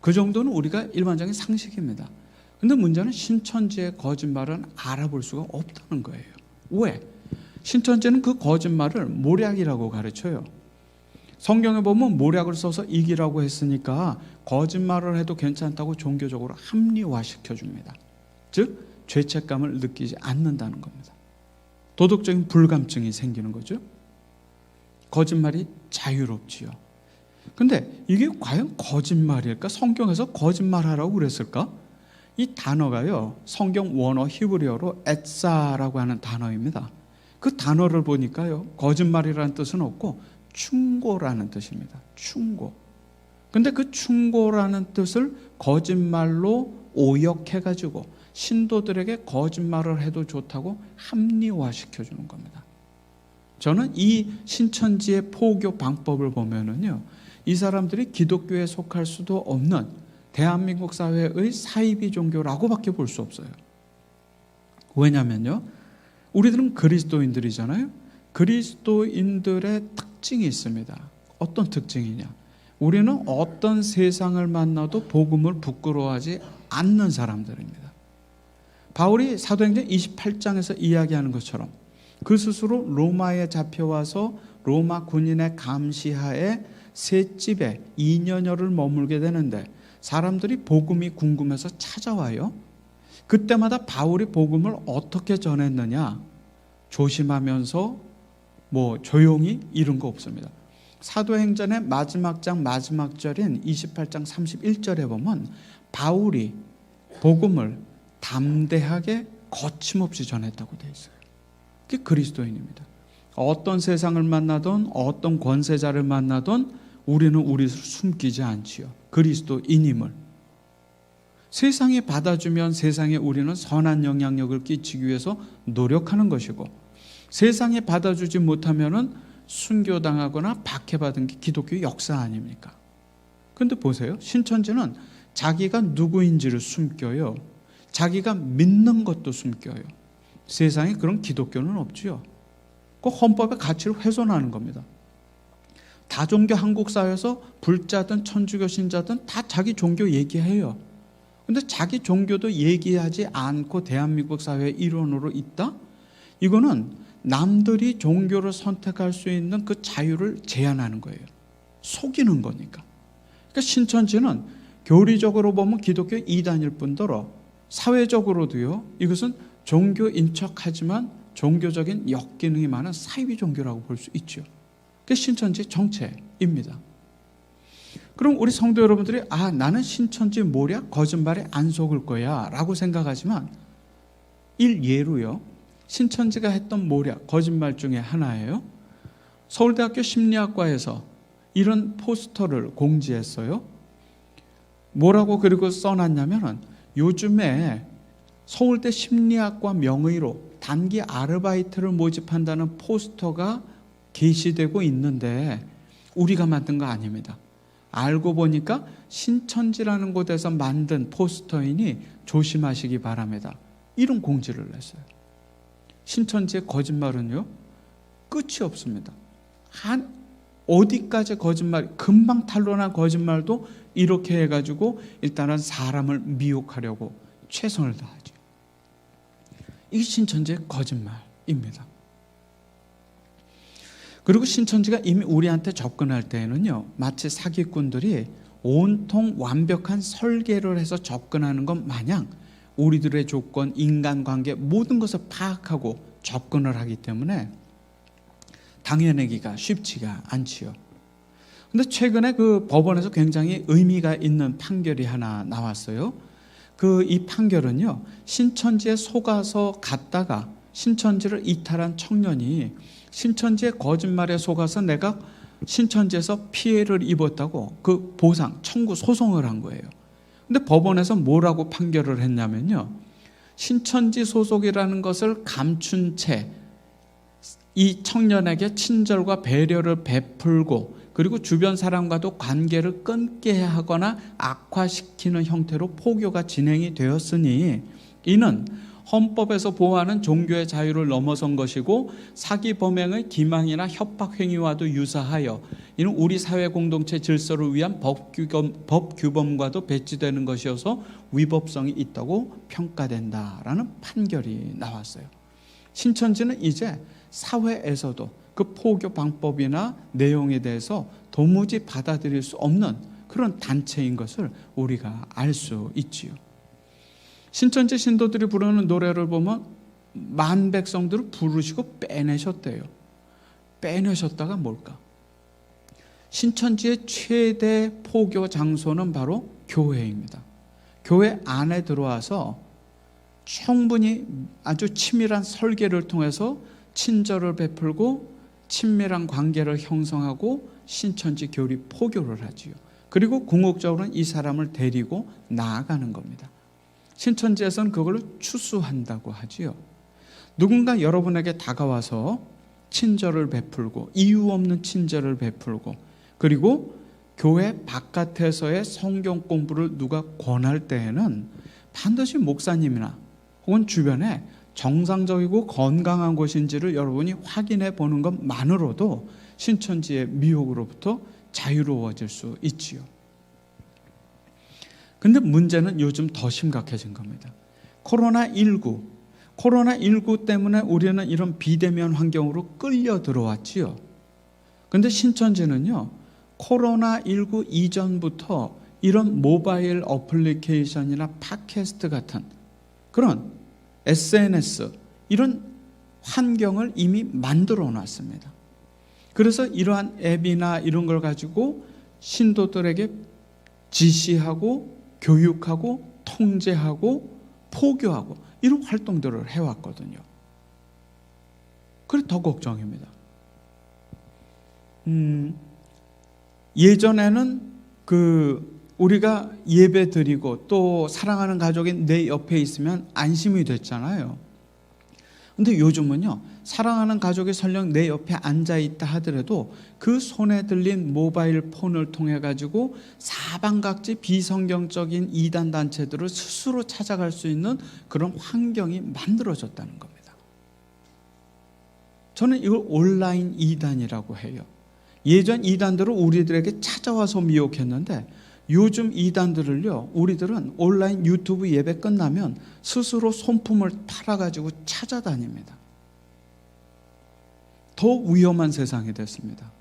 그 정도는 우리가 일반적인 상식입니다. 근데 문제는 신천지의 거짓말은 알아볼 수가 없다는 거예요. 왜? 신천지는 그 거짓말을 모략이라고 가르쳐요. 성경에 보면 모략을 써서 이기라고 했으니까 거짓말을 해도 괜찮다고 종교적으로 합리화시켜 줍니다. 즉 죄책감을 느끼지 않는다는 겁니다. 도덕적인 불감증이 생기는 거죠. 거짓말이 자유롭지요. 근데 이게 과연 거짓말일까? 성경에서 거짓말하라고 그랬을까? 이 단어가요, 성경 원어 히브리어로 에사라고 하는 단어입니다. 그 단어를 보니까요, 거짓말이라는 뜻은 없고 충고라는 뜻입니다. 충고. 근데 그 충고라는 뜻을 거짓말로 오역해가지고 신도들에게 거짓말을 해도 좋다고 합리화시켜주는 겁니다. 저는 이 신천지의 포교 방법을 보면은요, 이 사람들이 기독교에 속할 수도 없는 대한민국 사회의 사이비 종교라고밖에 볼 수 없어요. 왜냐면요, 우리들은 그리스도인들이잖아요. 그리스도인들의 특징이 있습니다. 어떤 특징이냐? 우리는 어떤 세상을 만나도 복음을 부끄러워하지 않는 사람들입니다. 바울이 사도행전 28장에서 이야기하는 것처럼 그 스스로 로마에 잡혀와서 로마 군인의 감시하에 새 집에 2년여를 머물게 되는데 사람들이 복음이 궁금해서 찾아와요. 그때마다 바울이 복음을 어떻게 전했느냐? 조심하면서 조용히 이런 거 없습니다. 사도행전의 마지막 장 마지막 절인 28장 31절에 보면 바울이 복음을 담대하게 거침없이 전했다고 되어 있어요. 그게 그리스도인입니다. 어떤 세상을 만나든 어떤 권세자를 만나든 우리는 우리를 숨기지 않지요. 그리스도인임을. 세상이 받아주면 세상에 우리는 선한 영향력을 끼치기 위해서 노력하는 것이고, 세상이 받아주지 못하면은 순교당하거나 박해받은 게 기독교 역사 아닙니까? 그런데 보세요. 신천지는 자기가 누구인지를 숨겨요. 자기가 믿는 것도 숨겨요. 세상에 그런 기독교는 없지요. 그 헌법의 가치를 훼손하는 겁니다. 다종교 한국 사회에서 불자든 천주교 신자든 다 자기 종교 얘기해요. 근데 자기 종교도 얘기하지 않고 대한민국 사회의 일원으로 있다? 이거는 남들이 종교를 선택할 수 있는 그 자유를 제한하는 거예요. 속이는 거니까. 그러니까 신천지는 교리적으로 보면 기독교 이단일 뿐더러 사회적으로도요, 이것은 종교인 척하지만 종교적인 역기능이 많은 사이비 종교라고 볼 수 있죠. 그게 신천지 정체입니다. 그럼 우리 성도 여러분들이 나는 신천지 모략 거짓말에 안 속을 거야 라고 생각하지만, 일예로요, 신천지가 했던 모략 거짓말 중에 하나예요. 서울대학교 심리학과에서 이런 포스터를 공지했어요. 뭐라고 그리고 써놨냐면은 요즘에 서울대 심리학과 명의로 단기 아르바이트를 모집한다는 포스터가 게시되고 있는데 우리가 만든 거 아닙니다. 알고 보니까 신천지라는 곳에서 만든 포스터이니 조심하시기 바랍니다. 이런 공지를 냈어요. 신천지의 거짓말은요, 끝이 없습니다. 한 어디까지 거짓말, 금방 탄로난 거짓말도 이렇게 해가지고 일단은 사람을 미혹하려고 최선을 다하죠. 이게 신천지의 거짓말입니다. 그리고 신천지가 이미 우리한테 접근할 때에는요, 마치 사기꾼들이 온통 완벽한 설계를 해서 접근하는 것 마냥 우리들의 조건, 인간관계 모든 것을 파악하고 접근을 하기 때문에 당해내기가 쉽지가 않지요. 근데 최근에 그 법원에서 굉장히 의미가 있는 판결이 하나 나왔어요. 이 판결은요, 신천지에 속아서 갔다가 신천지를 이탈한 청년이 신천지의 거짓말에 속아서 내가 신천지에서 피해를 입었다고 그 보상, 청구 소송을 한 거예요. 근데 법원에서 뭐라고 판결을 했냐면요, 신천지 소속이라는 것을 감춘 채 이 청년에게 친절과 배려를 베풀고 그리고 주변 사람과도 관계를 끊게 하거나 악화시키는 형태로 포교가 진행이 되었으니 이는 헌법에서 보호하는 종교의 자유를 넘어선 것이고 사기 범행의 기망이나 협박 행위와도 유사하여 이는 우리 사회 공동체 질서를 위한 법 규범과도 배치되는 것이어서 위법성이 있다고 평가된다라는 판결이 나왔어요. 신천지는 이제 사회에서도 그 포교 방법이나 내용에 대해서 도무지 받아들일 수 없는 그런 단체인 것을 우리가 알 수 있지요. 신천지 신도들이 부르는 노래를 보면 만 백성들을 부르시고 빼내셨대요. 빼내셨다가 뭘까? 신천지의 최대 포교 장소는 바로 교회입니다. 교회 안에 들어와서 충분히 아주 치밀한 설계를 통해서 친절을 베풀고 친밀한 관계를 형성하고 신천지 교리 포교를 하지요. 그리고 궁극적으로는 이 사람을 데리고 나아가는 겁니다. 신천지에서는 그걸 추수한다고 하지요. 누군가 여러분에게 다가와서 친절을 베풀고 이유 없는 친절을 베풀고 그리고 교회 바깥에서의 성경 공부를 누가 권할 때에는 반드시 목사님이나 혹은 주변에 정상적이고 건강한 곳인지를 여러분이 확인해 보는 것만으로도 신천지의 미혹으로부터 자유로워질 수 있지요. 근데 문제는 요즘 더 심각해진 겁니다. 코로나19 때문에 우리는 이런 비대면 환경으로 끌려 들어왔지요. 근데 신천지는요, 코로나19 이전부터 이런 모바일 어플리케이션이나 팟캐스트 같은 그런 SNS 이런 환경을 이미 만들어 놨습니다. 그래서 이러한 앱이나 이런 걸 가지고 신도들에게 지시하고 교육하고 통제하고 포교하고 이런 활동들을 해왔거든요. 그래서 더 걱정입니다. 예전에는 우리가 예배 드리고 또 사랑하는 가족이 내 옆에 있으면 안심이 됐잖아요. 근데 요즘은요, 사랑하는 가족이 설령 내 옆에 앉아 있다 하더라도 그 손에 들린 모바일 폰을 통해 가지고 사방각지 비성경적인 이단 단체들을 스스로 찾아갈 수 있는 그런 환경이 만들어졌다는 겁니다. 저는 이걸 온라인 이단이라고 해요. 예전 이단들은 우리들에게 찾아와서 미혹했는데 요즘 이단들을요, 우리들은 온라인 유튜브 예배 끝나면 스스로 손품을 팔아가지고 찾아다닙니다. 더 위험한 세상이 됐습니다.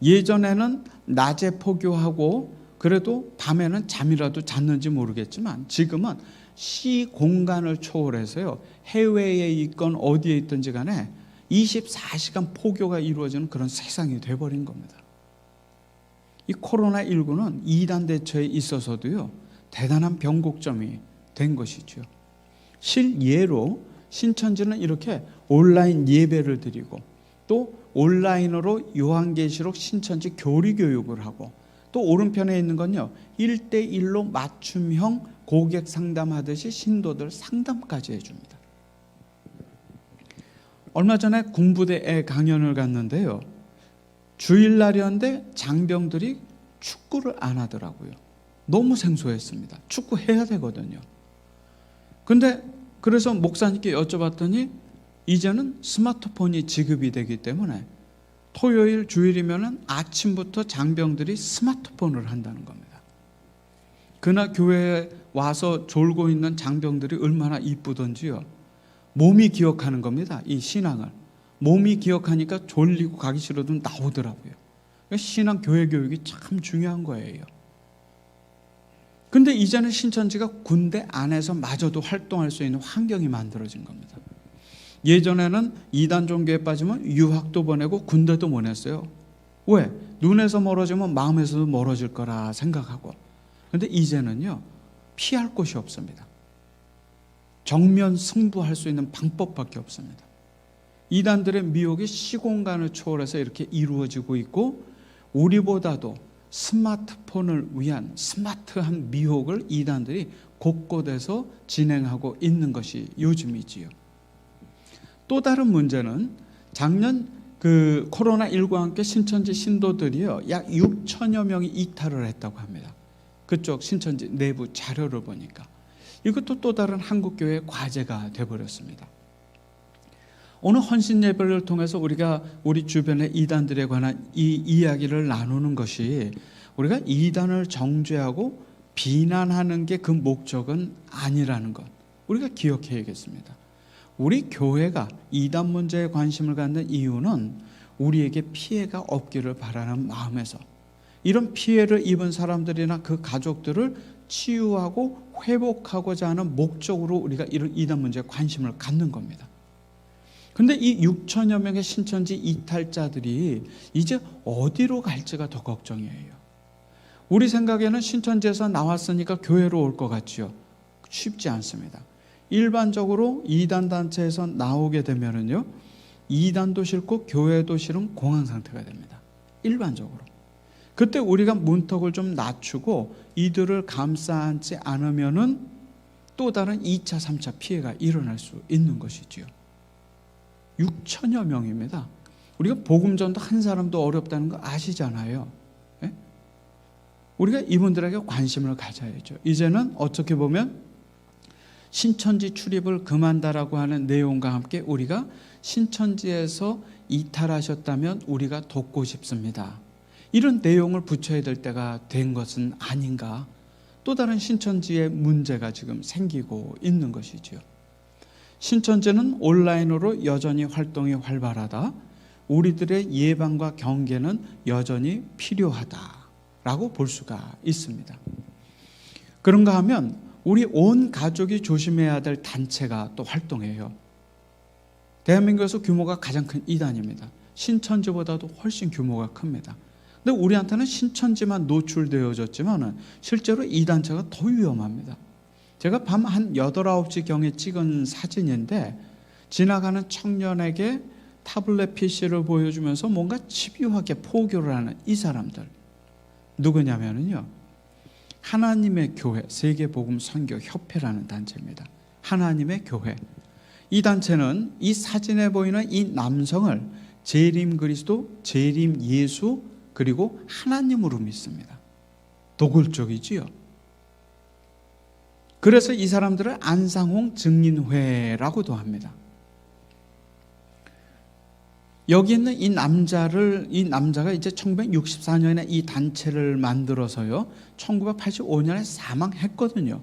예전에는 낮에 포교하고 그래도 밤에는 잠이라도 잤는지 모르겠지만 지금은 시공간을 초월해서요, 해외에 있건 어디에 있든지 간에 24시간 포교가 이루어지는 그런 세상이 돼버린 겁니다. 이 코로나19는 이단 대처에 있어서도요, 대단한 변곡점이 된 것이죠. 실예로 신천지는 이렇게 온라인 예배를 드리고 또 온라인으로 요한계시록 신천지 교리 교육을 하고 또 오른편에 있는 건요, 1대1로 맞춤형 고객 상담하듯이 신도들 상담까지 해줍니다. 얼마 전에 군부대에 강연을 갔는데요, 주일날이었는데 장병들이 축구를 안 하더라고요. 너무 생소했습니다. 축구 해야 되거든요. 근데 그래서 목사님께 여쭤봤더니 이제는 스마트폰이 지급이 되기 때문에 토요일 주일이면 아침부터 장병들이 스마트폰을 한다는 겁니다. 그날 교회에 와서 졸고 있는 장병들이 얼마나 이쁘던지요. 몸이 기억하는 겁니다. 이 신앙을. 몸이 기억하니까 졸리고 가기 싫어도 나오더라고요. 신앙 교회 교육이 참 중요한 거예요. 근데 이제는 신천지가 군대 안에서 마저도 활동할 수 있는 환경이 만들어진 겁니다. 예전에는 이단 종교에 빠지면 유학도 보내고 군대도 보냈어요. 왜? 눈에서 멀어지면 마음에서도 멀어질 거라 생각하고. 그런데 이제는요, 피할 곳이 없습니다. 정면 승부할 수 있는 방법밖에 없습니다. 이단들의 미혹이 시공간을 초월해서 이렇게 이루어지고 있고, 우리보다도 스마트폰을 위한 스마트한 미혹을 이단들이 곳곳에서 진행하고 있는 것이 요즘이지요. 또 다른 문제는 작년 코로나19와 함께 신천지 신도들이요, 약 6천여 명이 이탈을 했다고 합니다. 그쪽 신천지 내부 자료를 보니까. 이것도 또 다른 한국교회의 과제가 되어버렸습니다. 오늘 헌신 예배를 통해서 우리가 우리 주변의 이단들에 관한 이 이야기를 나누는 것이, 우리가 이단을 정죄하고 비난하는 게 그 목적은 아니라는 것, 우리가 기억해야겠습니다. 우리 교회가 이단 문제에 관심을 갖는 이유는 우리에게 피해가 없기를 바라는 마음에서, 이런 피해를 입은 사람들이나 그 가족들을 치유하고 회복하고자 하는 목적으로 우리가 이런 이단 문제에 관심을 갖는 겁니다. 근데 이 6천여 명의 신천지 이탈자들이 이제 어디로 갈지가 더 걱정이에요. 우리 생각에는 신천지에서 나왔으니까 교회로 올 것 같지요. 쉽지 않습니다. 일반적으로 이단 단체에서 나오게 되면은요, 이단도 싫고 교회도 싫은 공황 상태가 됩니다. 일반적으로. 그때 우리가 문턱을 좀 낮추고 이들을 감싸 안지 않으면은 또 다른 2차, 3차 피해가 일어날 수 있는 것이지요. 6천여 명입니다. 우리가 복음 전도 한 사람도 어렵다는 거 아시잖아요. 예? 우리가 이분들에게 관심을 가져야죠. 이제는 어떻게 보면 신천지 출입을 금한다라고 하는 내용과 함께 우리가 신천지에서 이탈하셨다면 우리가 돕고 싶습니다. 이런 내용을 붙여야 될 때가 된 것은 아닌가. 또 다른 신천지의 문제가 지금 생기고 있는 것이지요. 신천지는 온라인으로 여전히 활동이 활발하다. 우리들의 예방과 경계는 여전히 필요하다라고 볼 수가 있습니다. 그런가 하면 우리 온 가족이 조심해야 될 단체가 또 활동해요. 대한민국에서 규모가 가장 큰 이단입니다. 신천지보다도 훨씬 규모가 큽니다. 근데 우리한테는 신천지만 노출되어졌지만 실제로 이 단체가 더 위험합니다. 제가 밤 한 8, 9시경에 찍은 사진인데, 지나가는 청년에게 타블렛 PC를 보여주면서 뭔가 집요하게 포교를 하는 이 사람들, 누구냐면요, 하나님의 교회 세계복음선교협회라는 단체입니다. 하나님의 교회. 이 단체는 이 사진에 보이는 이 남성을 재림 그리스도, 재림 예수, 그리고 하나님으로 믿습니다. 도굴적이지요. 그래서 이 사람들을 안상홍 증인회라고도 합니다. 여기 있는 이 남자가 이제 1964년에 이 단체를 만들어서요, 1985년에 사망했거든요.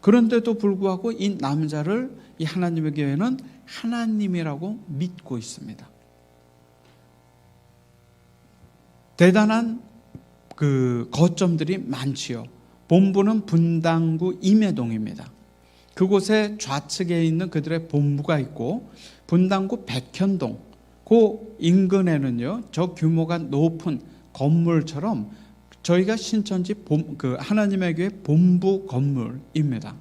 그런데도 불구하고 이 남자를 이 하나님의 교회는 하나님이라고 믿고 있습니다. 대단한 거점들이 많지요. 본부는 분당구 임해동입니다. 그곳에 좌측에 있는 그들의 본부가 있고, 분당구 백현동 그 인근에는요, 저 규모가 높은 건물처럼 저희가 신천지 하나님의 교회 본부 건물입니다.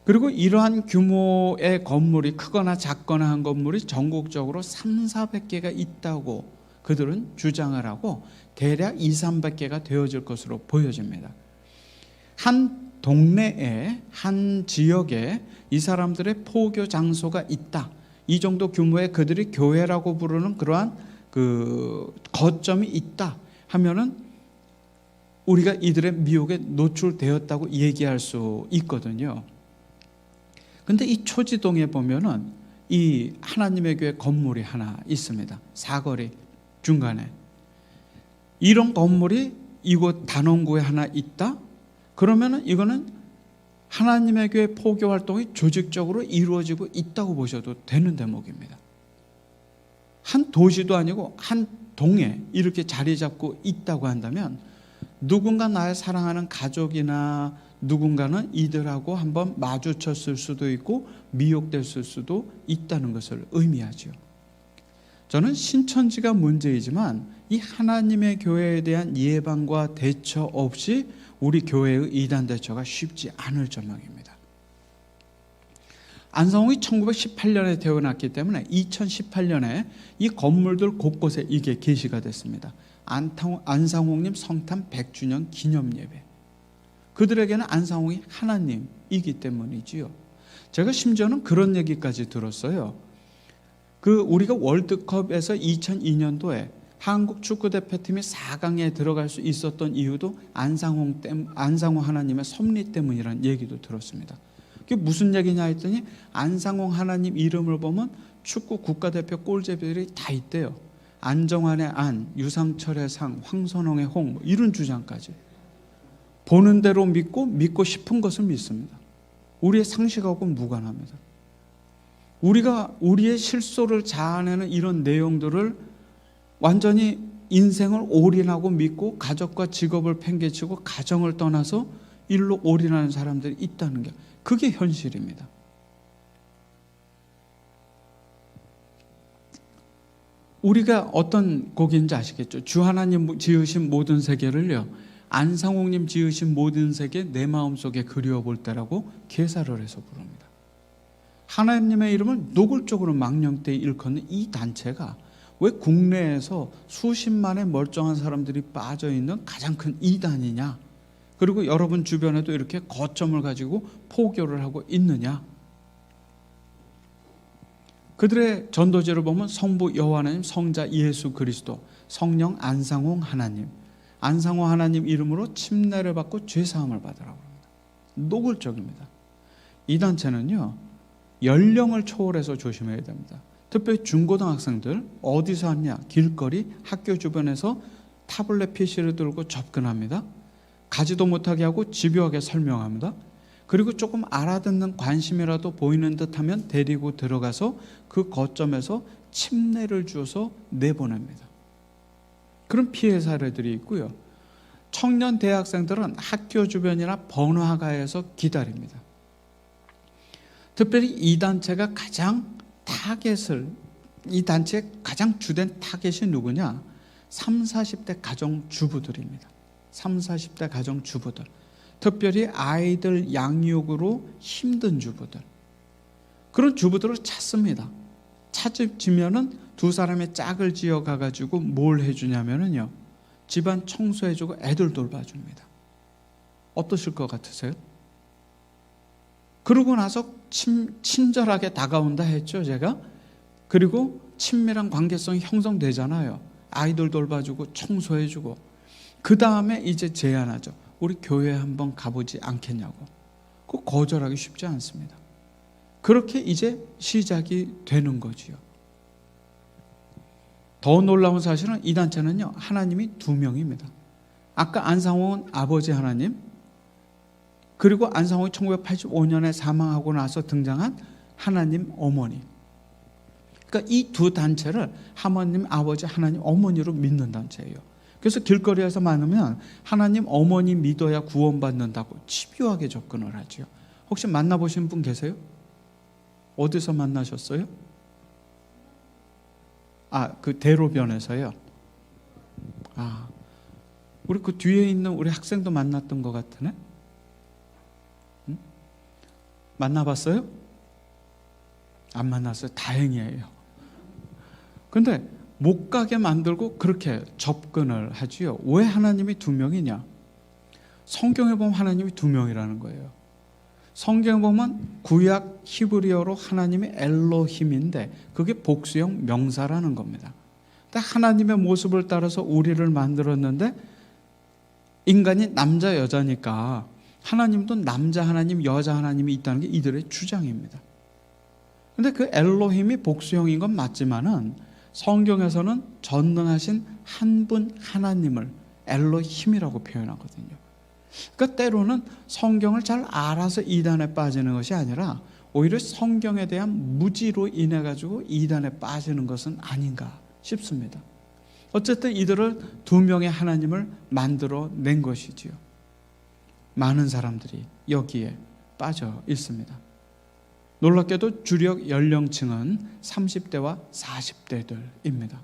그리고 이러한 규모의 건물이 크거나 작거나 한 건물이 전국적으로 300, 400개가 있다고 그들은 주장을 하고 대략 200~300개가 되어질 것으로 보여집니다. 한 동네에, 한 지역에 이 사람들의 포교 장소가 있다. 이 정도 규모의 그들이 교회라고 부르는 그러한 그 거점이 있다 하면은 우리가 이들의 미혹에 노출되었다고 얘기할 수 있거든요. 근데 이 초지동에 보면은 이 하나님의 교회 건물이 하나 있습니다. 사거리 중간에. 이런 건물이 이곳 단원구에 하나 있다? 그러면은 이거는 하나님의 교회 포교 활동이 조직적으로 이루어지고 있다고 보셔도 되는 대목입니다. 한 도시도 아니고 한 동에 이렇게 자리 잡고 있다고 한다면 누군가 나의 사랑하는 가족이나 누군가는 이들하고 한번 마주쳤을 수도 있고 미혹됐을 수도 있다는 것을 의미하죠. 저는 신천지가 문제이지만 이 하나님의 교회에 대한 예방과 대처 없이 우리 교회의 이단 대처가 쉽지 않을 전망입니다. 안상홍이 1918년에 태어났기 때문에 2018년에 이 건물들 곳곳에 이게 게시가 됐습니다. 안상홍님 성탄 100주년 기념예배. 그들에게는 안상홍이 하나님이기 때문이지요. 제가 심지어는 그런 얘기까지 들었어요. 우리가 월드컵에서 2002년도에 한국 축구대표팀이 4강에 들어갈 수 있었던 이유도 안상홍 하나님의 섭리 때문이라는 얘기도 들었습니다. 그게 무슨 얘기냐 했더니 안상홍 하나님 이름을 보면 축구 국가대표 골제비들이 다 있대요. 안정환의 안, 유상철의 상, 황선홍의 홍, 뭐 이런 주장까지. 보는 대로 믿고 싶은 것을 믿습니다. 우리의 상식하고 무관합니다. 우리가 우리의 실소를 자아내는 이런 내용들을 완전히 인생을 올인하고 믿고 가족과 직업을 팽개치고 가정을 떠나서 일로 올인하는 사람들이 있다는 게 그게 현실입니다. 우리가 어떤 곡인지 아시겠죠? 주 하나님 지으신 모든 세계를요, 안상홍님 지으신 모든 세계 내 마음속에 그리워볼 때라고 개사를 해서 부릅니다. 하나님의 이름을 노골적으로 망령되이 일컫는 이 단체가 왜 국내에서 수십만의 멀쩡한 사람들이 빠져있는 가장 큰 이단이냐, 그리고 여러분 주변에도 이렇게 거점을 가지고 포교를 하고 있느냐. 그들의 전도제를 보면 성부 여호와 하나님, 성자 예수 그리스도, 성령 안상홍 하나님, 안상홍 하나님 이름으로 침례를 받고 죄사함을 받으라고 합니다. 노골적입니다. 이 단체는요, 연령을 초월해서 조심해야 됩니다. 특별히 중고등학생들 어디서 왔냐, 길거리, 학교 주변에서 타블렛 PC를 들고 접근합니다. 가지도 못하게 하고 집요하게 설명합니다. 그리고 조금 알아듣는 관심이라도 보이는 듯하면 데리고 들어가서 그 거점에서 침례를 주어서 내보냅니다. 그런 피해 사례들이 있고요. 청년 대학생들은 학교 주변이나 번화가에서 기다립니다. 특별히 이 단체가 이 단체의 가장 주된 타겟이 누구냐? 30, 40대 가정주부들입니다. 30, 40대 가정주부들. 특별히 아이들 양육으로 힘든 주부들. 그런 주부들을 찾습니다. 찾으면은 두 사람의 짝을 지어 가가지고 뭘 해주냐면은요, 집안 청소해주고 애들 돌봐줍니다. 어떠실 것 같으세요? 그러고 나서 친절하게 다가온다 했죠, 제가. 그리고 친밀한 관계성이 형성되잖아요. 아이들 돌봐주고 청소해주고. 그 다음에 이제 제안하죠. 우리 교회 한번 가보지 않겠냐고. 그거 거절하기 쉽지 않습니다. 그렇게 이제 시작이 되는 거지요. 더 놀라운 사실은 이 단체는요, 하나님이 2명입니다. 아까 안상홍은 아버지 하나님, 그리고 안상홍이 1985년에 사망하고 나서 등장한 하나님 어머니. 그러니까 이 두 단체를 하나님 아버지, 하나님 어머니로 믿는 단체예요. 그래서 길거리에서 만나면 하나님 어머니 믿어야 구원받는다고 집요하게 접근을 하죠. 혹시 만나보신 분 계세요? 어디서 만나셨어요? 그 대로변에서요. 우리 그 뒤에 있는 우리 학생도 만났던 것 같으네? 응? 만나봤어요? 안 만났어요. 다행이에요. 근데 못 가게 만들고 그렇게 접근을 하지요. 왜 하나님이 두 명이냐? 성경에 보면 하나님이 두 명이라는 거예요. 성경에 보면 구약 히브리어로 하나님이 엘로힘인데 그게 복수형 명사라는 겁니다. 근데 하나님의 모습을 따라서 우리를 만들었는데 인간이 남자 여자니까 하나님도 남자 하나님 여자 하나님이 있다는 게 이들의 주장입니다. 근데 그 엘로힘이 복수형인 건 맞지만은 성경에서는 전능하신 한 분 하나님을 엘로힘이라고 표현하거든요. 그러니까 때로는 성경을 잘 알아서 이단에 빠지는 것이 아니라 오히려 성경에 대한 무지로 인해 가지고 이단에 빠지는 것은 아닌가 싶습니다. 어쨌든 이들을 두 명의 하나님을 만들어 낸 것이지요. 많은 사람들이 여기에 빠져 있습니다. 놀랍게도 주력 연령층은 30대와 40대들입니다.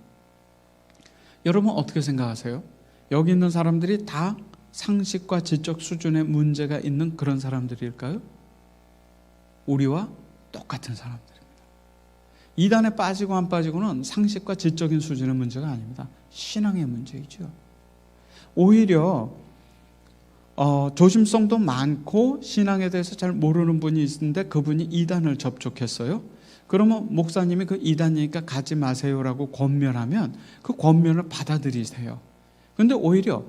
여러분 어떻게 생각하세요? 여기 있는 사람들이 다 상식과 지적 수준의 문제가 있는 그런 사람들일까요? 우리와 똑같은 사람들입니다. 이단에 빠지고 안 빠지고는 상식과 지적인 수준의 문제가 아닙니다. 신앙의 문제이죠. 오히려 조심성도 많고 신앙에 대해서 잘 모르는 분이 있는데 그분이 이단을 접촉했어요. 그러면 목사님이 그 이단이니까 가지 마세요라고 권면하면 그 권면을 받아들이세요. 근데 오히려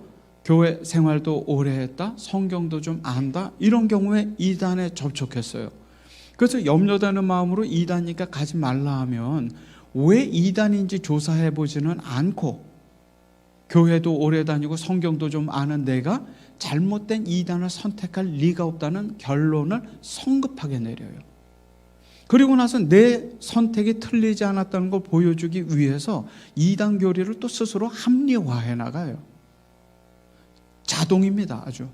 교회 생활도 오래 했다, 성경도 좀 안다, 이런 경우에 이단에 접촉했어요. 그래서 염려되는 마음으로 이단이니까 가지 말라 하면 왜 이단인지 조사해 보지는 않고 교회도 오래 다니고 성경도 좀 아는 내가 잘못된 이단을 선택할 리가 없다는 결론을 성급하게 내려요. 그리고 나서 내 선택이 틀리지 않았다는 걸 보여주기 위해서 이단 교리를 또 스스로 합리화해 나가요. 자동입니다. 아주.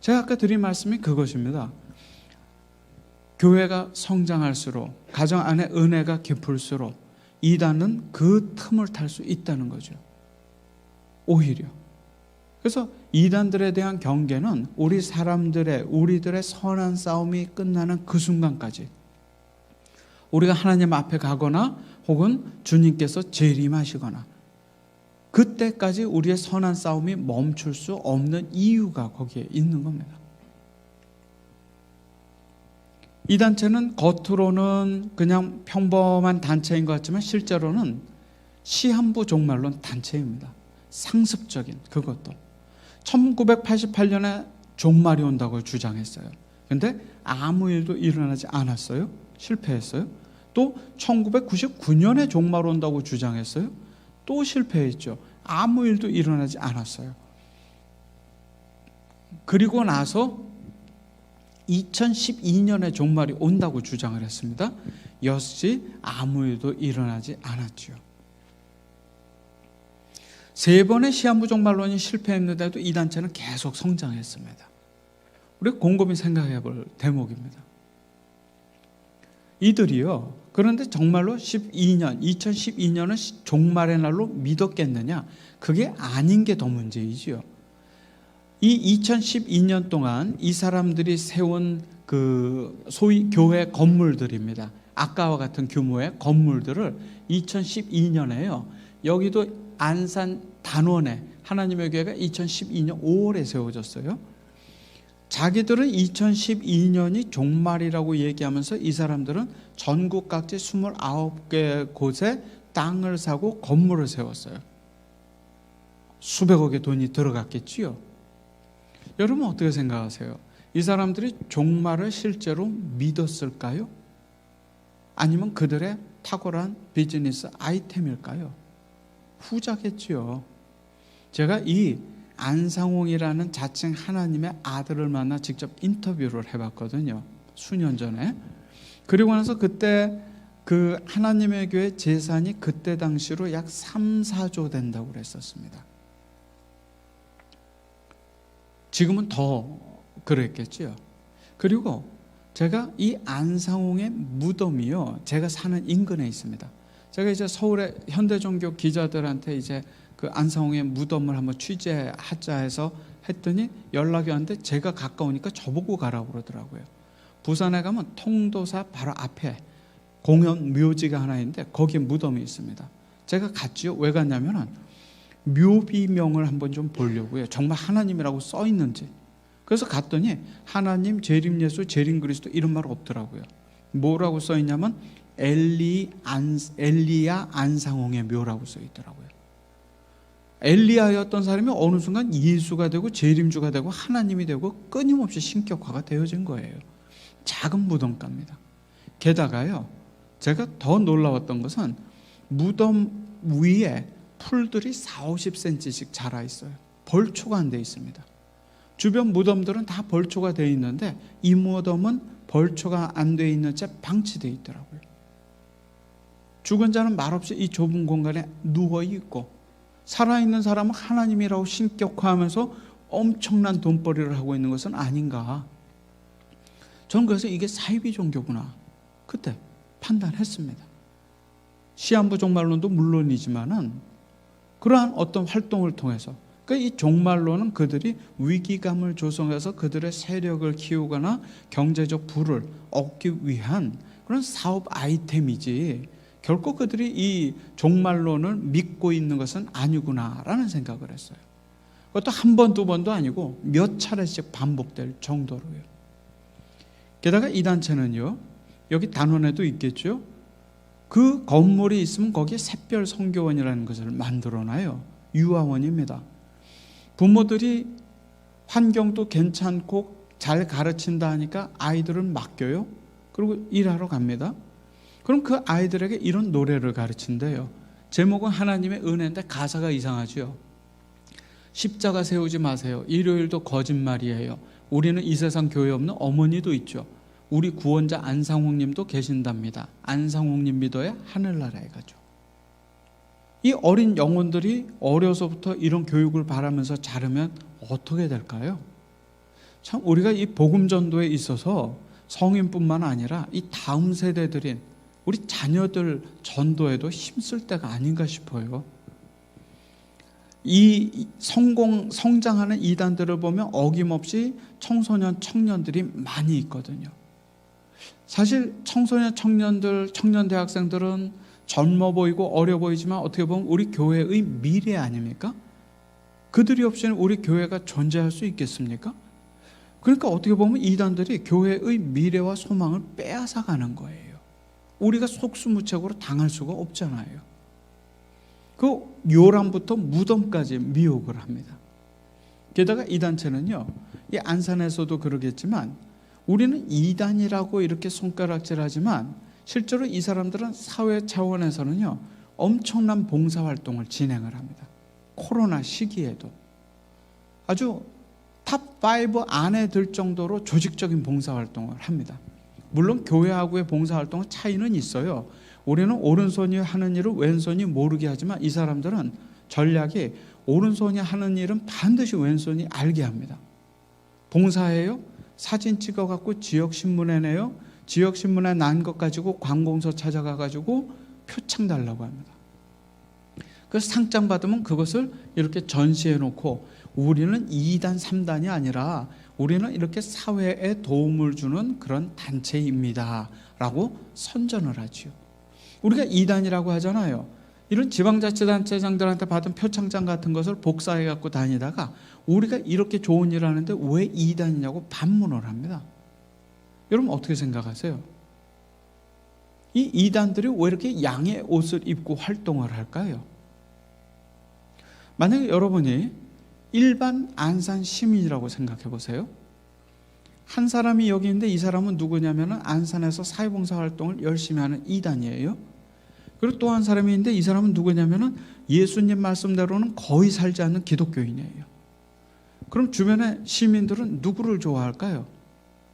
제가 아까 드린 말씀이 그것입니다. 교회가 성장할수록 가정 안에 은혜가 깊을수록 이단은 그 틈을 탈 수 있다는 거죠. 오히려. 그래서 이단들에 대한 경계는 우리들의 선한 싸움이 끝나는 그 순간까지 우리가 하나님 앞에 가거나 혹은 주님께서 재림하시거나 그때까지 우리의 선한 싸움이 멈출 수 없는 이유가 거기에 있는 겁니다. 이 단체는 겉으로는 그냥 평범한 단체인 것 같지만 실제로는 시한부 종말론 단체입니다. 상습적인 그것도 1988년에 종말이 온다고 주장했어요. 그런데 아무 일도 일어나지 않았어요. 실패했어요. 또 1999년에 종말 온다고 주장했어요. 또 실패했죠. 아무 일도 일어나지 않았어요. 그리고 나서 2012년에 종말이 온다고 주장을 했습니다. 역시 아무 일도 일어나지 않았죠. 세 번의 시한부 종말론이 실패했는데도 이 단체는 계속 성장했습니다. 우리가 곰곰이 생각해 볼 대목입니다. 이들이요. 그런데 정말로 2012년은 종말의 날로 믿었겠느냐? 그게 아닌 게 더 문제이지요. 이 2012년 동안 이 사람들이 세운 그 소위 교회 건물들입니다. 아까와 같은 규모의 건물들을 2012년에요. 여기도 안산 단원에 하나님의 교회가 2012년 5월에 세워졌어요. 자기들은 2012년이 종말이라고 얘기하면서 이 사람들은 전국 각지 29개 곳에 땅을 사고 건물을 세웠어요. 수백억의 돈이 들어갔겠지요. 여러분 어떻게 생각하세요? 이 사람들이 종말을 실제로 믿었을까요? 아니면 그들의 탁월한 비즈니스 아이템일까요? 후자겠지요. 제가 이 안상홍이라는 자칭 하나님의 아들을 만나 직접 인터뷰를 해봤거든요. 수년 전에. 그리고 나서 그때 그 하나님의 교회 재산이 그때 당시로 약 3, 4조 된다고 그랬었습니다. 지금은 더 그랬겠지요. 그리고 제가 이 안상홍의 무덤이요, 제가 사는 인근에 있습니다. 제가 이제 서울의 현대종교 기자들한테 이제 그 안상홍의 무덤을 한번 취재하자 해서 했더니 연락이 왔는데 제가 가까우니까 저보고 가라고 그러더라고요. 부산에 가면 통도사 바로 앞에 공연 묘지가 하나 있는데 거기에 무덤이 있습니다. 제가 갔지요. 왜 갔냐면은 묘비명을 한번 좀 보려고요. 정말 하나님이라고 써 있는지. 그래서 갔더니 하나님, 재림 예수, 재림 그리스도 이런 말 없더라고요. 뭐라고 써 있냐면 엘리야 안상홍의 묘라고 써 있더라고요. 엘리야였던 사람이 어느 순간 예수가 되고 재림주가 되고 하나님이 되고 끊임없이 신격화가 되어진 거예요. 작은 무덤가입니다. 게다가요, 제가 더 놀라웠던 것은 무덤 위에 풀들이 40-50cm씩 자라 있어요. 벌초가 안 돼 있습니다. 주변 무덤들은 다 벌초가 돼 있는데 이 무덤은 벌초가 안 돼 있는 채 방치돼 있더라고요. 죽은 자는 말없이 이 좁은 공간에 누워 있고, 살아있는 사람은 하나님이라고 신격화하면서 엄청난 돈벌이를 하고 있는 것은 아닌가. 저는 그래서 이게 사이비 종교구나 그때 판단했습니다. 시한부 종말론도 물론이지만은 그러한 어떤 활동을 통해서, 그러니까 이 종말론은 그들이 위기감을 조성해서 그들의 세력을 키우거나 경제적 부를 얻기 위한 그런 사업 아이템이지, 결코 그들이 이 종말론을 믿고 있는 것은 아니구나라는 생각을 했어요. 그것도 한 번, 두 번도 아니고 몇 차례씩 반복될 정도로요. 게다가 이 단체는요, 여기 단원에도 있겠죠. 그 건물이 있으면 거기에 샛별 선교원이라는 것을 만들어놔요. 유아원입니다. 부모들이 환경도 괜찮고 잘 가르친다 하니까 아이들을 맡겨요. 그리고 일하러 갑니다. 그럼 그 아이들에게 이런 노래를 가르친대요. 제목은 하나님의 은혜인데 가사가 이상하죠. 십자가 세우지 마세요. 일요일도 거짓말이에요. 우리는 이 세상 교회 없는 어머니도 있죠. 우리 구원자 안상홍님도 계신답니다. 안상홍님 믿어야 하늘나라에 가죠. 이 어린 영혼들이 어려서부터 이런 교육을 바라면서 자르면 어떻게 될까요? 참 우리가 이 복음 전도에 있어서 성인뿐만 아니라 이 다음 세대들인 우리 자녀들 전도에도 힘쓸 때가 아닌가 싶어요. 이 성장하는 이단들을 보면 어김없이 청소년, 청년들이 많이 있거든요. 사실 청소년, 청년들, 청년 대학생들은 젊어 보이고 어려 보이지만 어떻게 보면 우리 교회의 미래 아닙니까? 그들이 없이는 우리 교회가 존재할 수 있겠습니까? 그러니까 어떻게 보면 이단들이 교회의 미래와 소망을 빼앗아가는 거예요. 우리가 속수무책으로 당할 수가 없잖아요. 그 요람부터 무덤까지 미혹을 합니다. 게다가 이 단체는요, 이 안산에서도 그러겠지만 우리는 이단이라고 이렇게 손가락질하지만 실제로 이 사람들은 사회 차원에서는요 엄청난 봉사활동을 진행을 합니다. 코로나 시기에도 아주 탑5 안에 들 정도로 조직적인 봉사활동을 합니다. 물론 교회하고의 봉사활동은 차이는 있어요. 우리는 오른손이 하는 일을 왼손이 모르게 하지만 이 사람들은 전략이 오른손이 하는 일은 반드시 왼손이 알게 합니다. 봉사해요? 사진 찍어갖고 지역신문에 내요. 지역신문에 난 것 가지고 관공서 찾아가가지고 표창 달라고 합니다. 그래서 상장 받으면 그것을 이렇게 전시해놓고 우리는 2단, 3단이 아니라 우리는 이렇게 사회에 도움을 주는 그런 단체입니다 라고 선전을 하죠. 우리가 2단이라고 하잖아요. 이런 지방자치단체장들한테 받은 표창장 같은 것을 복사해 갖고 다니다가 우리가 이렇게 좋은 일을 하는데 왜 2단이냐고 반문을 합니다. 여러분 어떻게 생각하세요? 이 2단들이 왜 이렇게 양의 옷을 입고 활동을 할까요? 만약에 여러분이 일반 안산 시민이라고 생각해 보세요. 한 사람이 여기 있는데 이 사람은 누구냐면 안산에서 사회봉사 활동을 열심히 하는 2단이에요. 그리고 또 한 사람이 있는데 이 사람은 누구냐면 예수님 말씀대로는 거의 살지 않는 기독교인이에요. 그럼 주변의 시민들은 누구를 좋아할까요?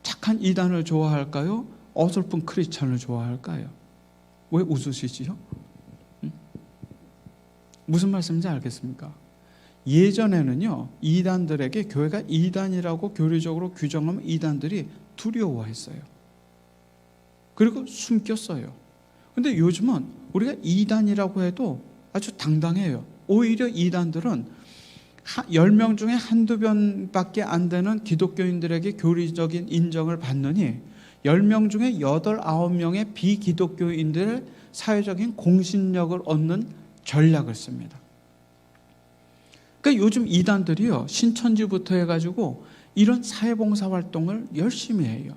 착한 2단을 좋아할까요? 어설픈 크리스찬을 좋아할까요? 왜 웃으시지요? 무슨 말씀인지 알겠습니까? 예전에는요, 이단들에게 교회가 이단이라고 교리적으로 규정하면 이단들이 두려워했어요. 그리고 숨겼어요. 근데 요즘은 우리가 이단이라고 해도 아주 당당해요. 오히려 이단들은 10명 중에 한두 명밖에 안 되는 기독교인들에게 교리적인 인정을 받느니 10명 중에 8, 9명의 비기독교인들의 사회적인 공신력을 얻는 전략을 씁니다. 그러니까 요즘 이단들이요, 신천지부터 해가지고 이런 사회봉사 활동을 열심히 해요.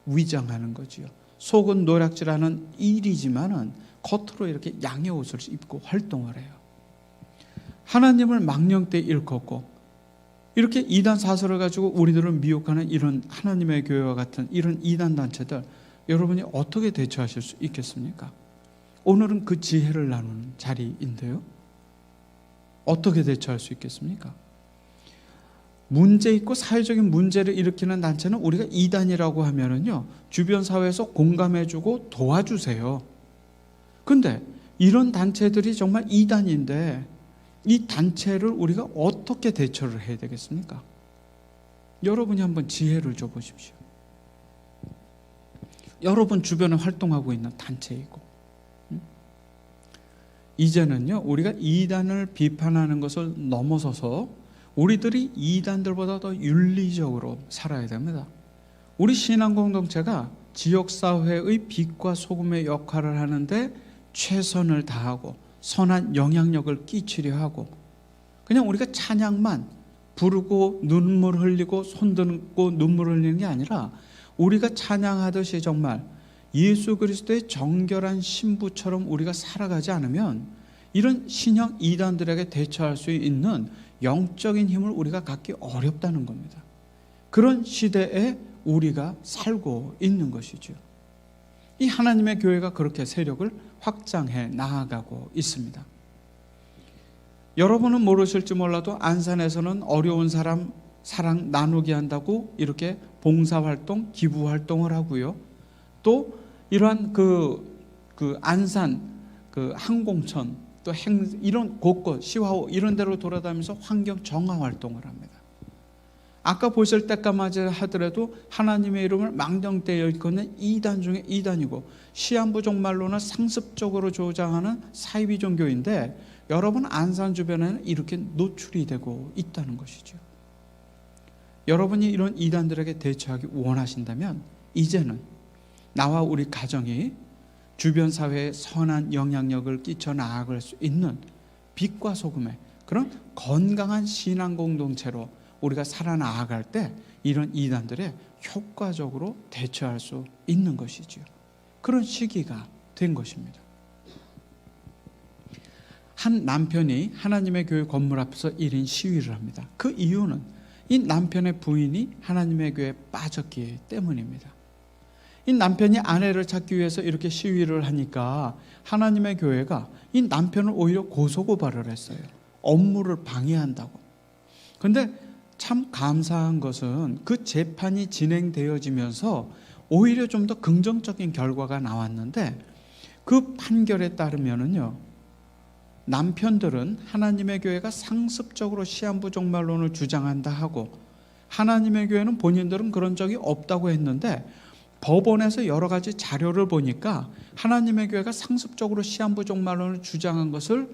위장하는 거지요. 속은 노략질하는 일이지만은 겉으로 이렇게 양의 옷을 입고 활동을 해요. 하나님을 망령때 일컫고 이렇게 이단 사설을 가지고 우리들을 미혹하는 이런 하나님의 교회와 같은 이런 이단 단체들, 여러분이 어떻게 대처하실 수 있겠습니까? 오늘은 그 지혜를 나누는 자리인데요. 어떻게 대처할 수 있겠습니까? 문제 있고 사회적인 문제를 일으키는 단체는 우리가 이단이라고 하면은요, 주변 사회에서 공감해주고 도와주세요. 근데 이런 단체들이 정말 이단인데 이 단체를 우리가 어떻게 대처를 해야 되겠습니까? 여러분이 한번 지혜를 줘 보십시오. 여러분 주변에 활동하고 있는 단체이고, 이제는요, 우리가 이단을 비판하는 것을 넘어서서 우리들이 이단들보다 더 윤리적으로 살아야 됩니다. 우리 신앙 공동체가 지역사회의 빛과 소금의 역할을 하는데 최선을 다하고 선한 영향력을 끼치려 하고, 그냥 우리가 찬양만 부르고 눈물 흘리고 손들고 눈물 흘리는 게 아니라 우리가 찬양하듯이 정말 예수 그리스도의 정결한 신부처럼 우리가 살아가지 않으면 이런 신형 이단들에게 대처할 수 있는 영적인 힘을 우리가 갖기 어렵다는 겁니다. 그런 시대에 우리가 살고 있는 것이죠. 이 하나님의 교회가 그렇게 세력을 확장해 나아가고 있습니다. 여러분은 모르실지 몰라도 안산에서는 어려운 사람 사랑 나누게 한다고 이렇게 봉사활동, 기부활동을 하고요. 또 이러한 안산 항공천 또 이런 곳곳 시화호 이런 데로 돌아다니면서 환경 정화 활동을 합니다. 아까 보실 때까지 하더라도 하나님의 이름을 망령되이 일컫는 이단 중에 이단이고 시한부 종말론을 상습적으로 조장하는 사이비 종교인데, 여러분 안산 주변에는 이렇게 노출이 되고 있다는 것이죠. 여러분이 이런 이단들에게 대처하기 원하신다면 이제는 나와 우리 가정이 주변 사회에 선한 영향력을 끼쳐 나아갈 수 있는 빛과 소금의 그런 건강한 신앙 공동체로 우리가 살아나아갈 때 이런 이단들에 효과적으로 대처할 수 있는 것이죠. 그런 시기가 된 것입니다. 한 남편이 하나님의 교회 건물 앞에서 1인 시위를 합니다. 그 이유는 이 남편의 부인이 하나님의 교회에 빠졌기 때문입니다. 이 남편이 아내를 찾기 위해서 이렇게 시위를 하니까 하나님의 교회가 이 남편을 오히려 고소고발을 했어요. 업무를 방해한다고. 그런데 참 감사한 것은 그 재판이 진행되어지면서 오히려 좀 더 긍정적인 결과가 나왔는데, 그 판결에 따르면은요, 남편들은 하나님의 교회가 상습적으로 시한부 종말론을 주장한다 하고, 하나님의 교회는 본인들은 그런 적이 없다고 했는데 법원에서 여러 가지 자료를 보니까 하나님의 교회가 상습적으로 시한부 종말론을 주장한 것을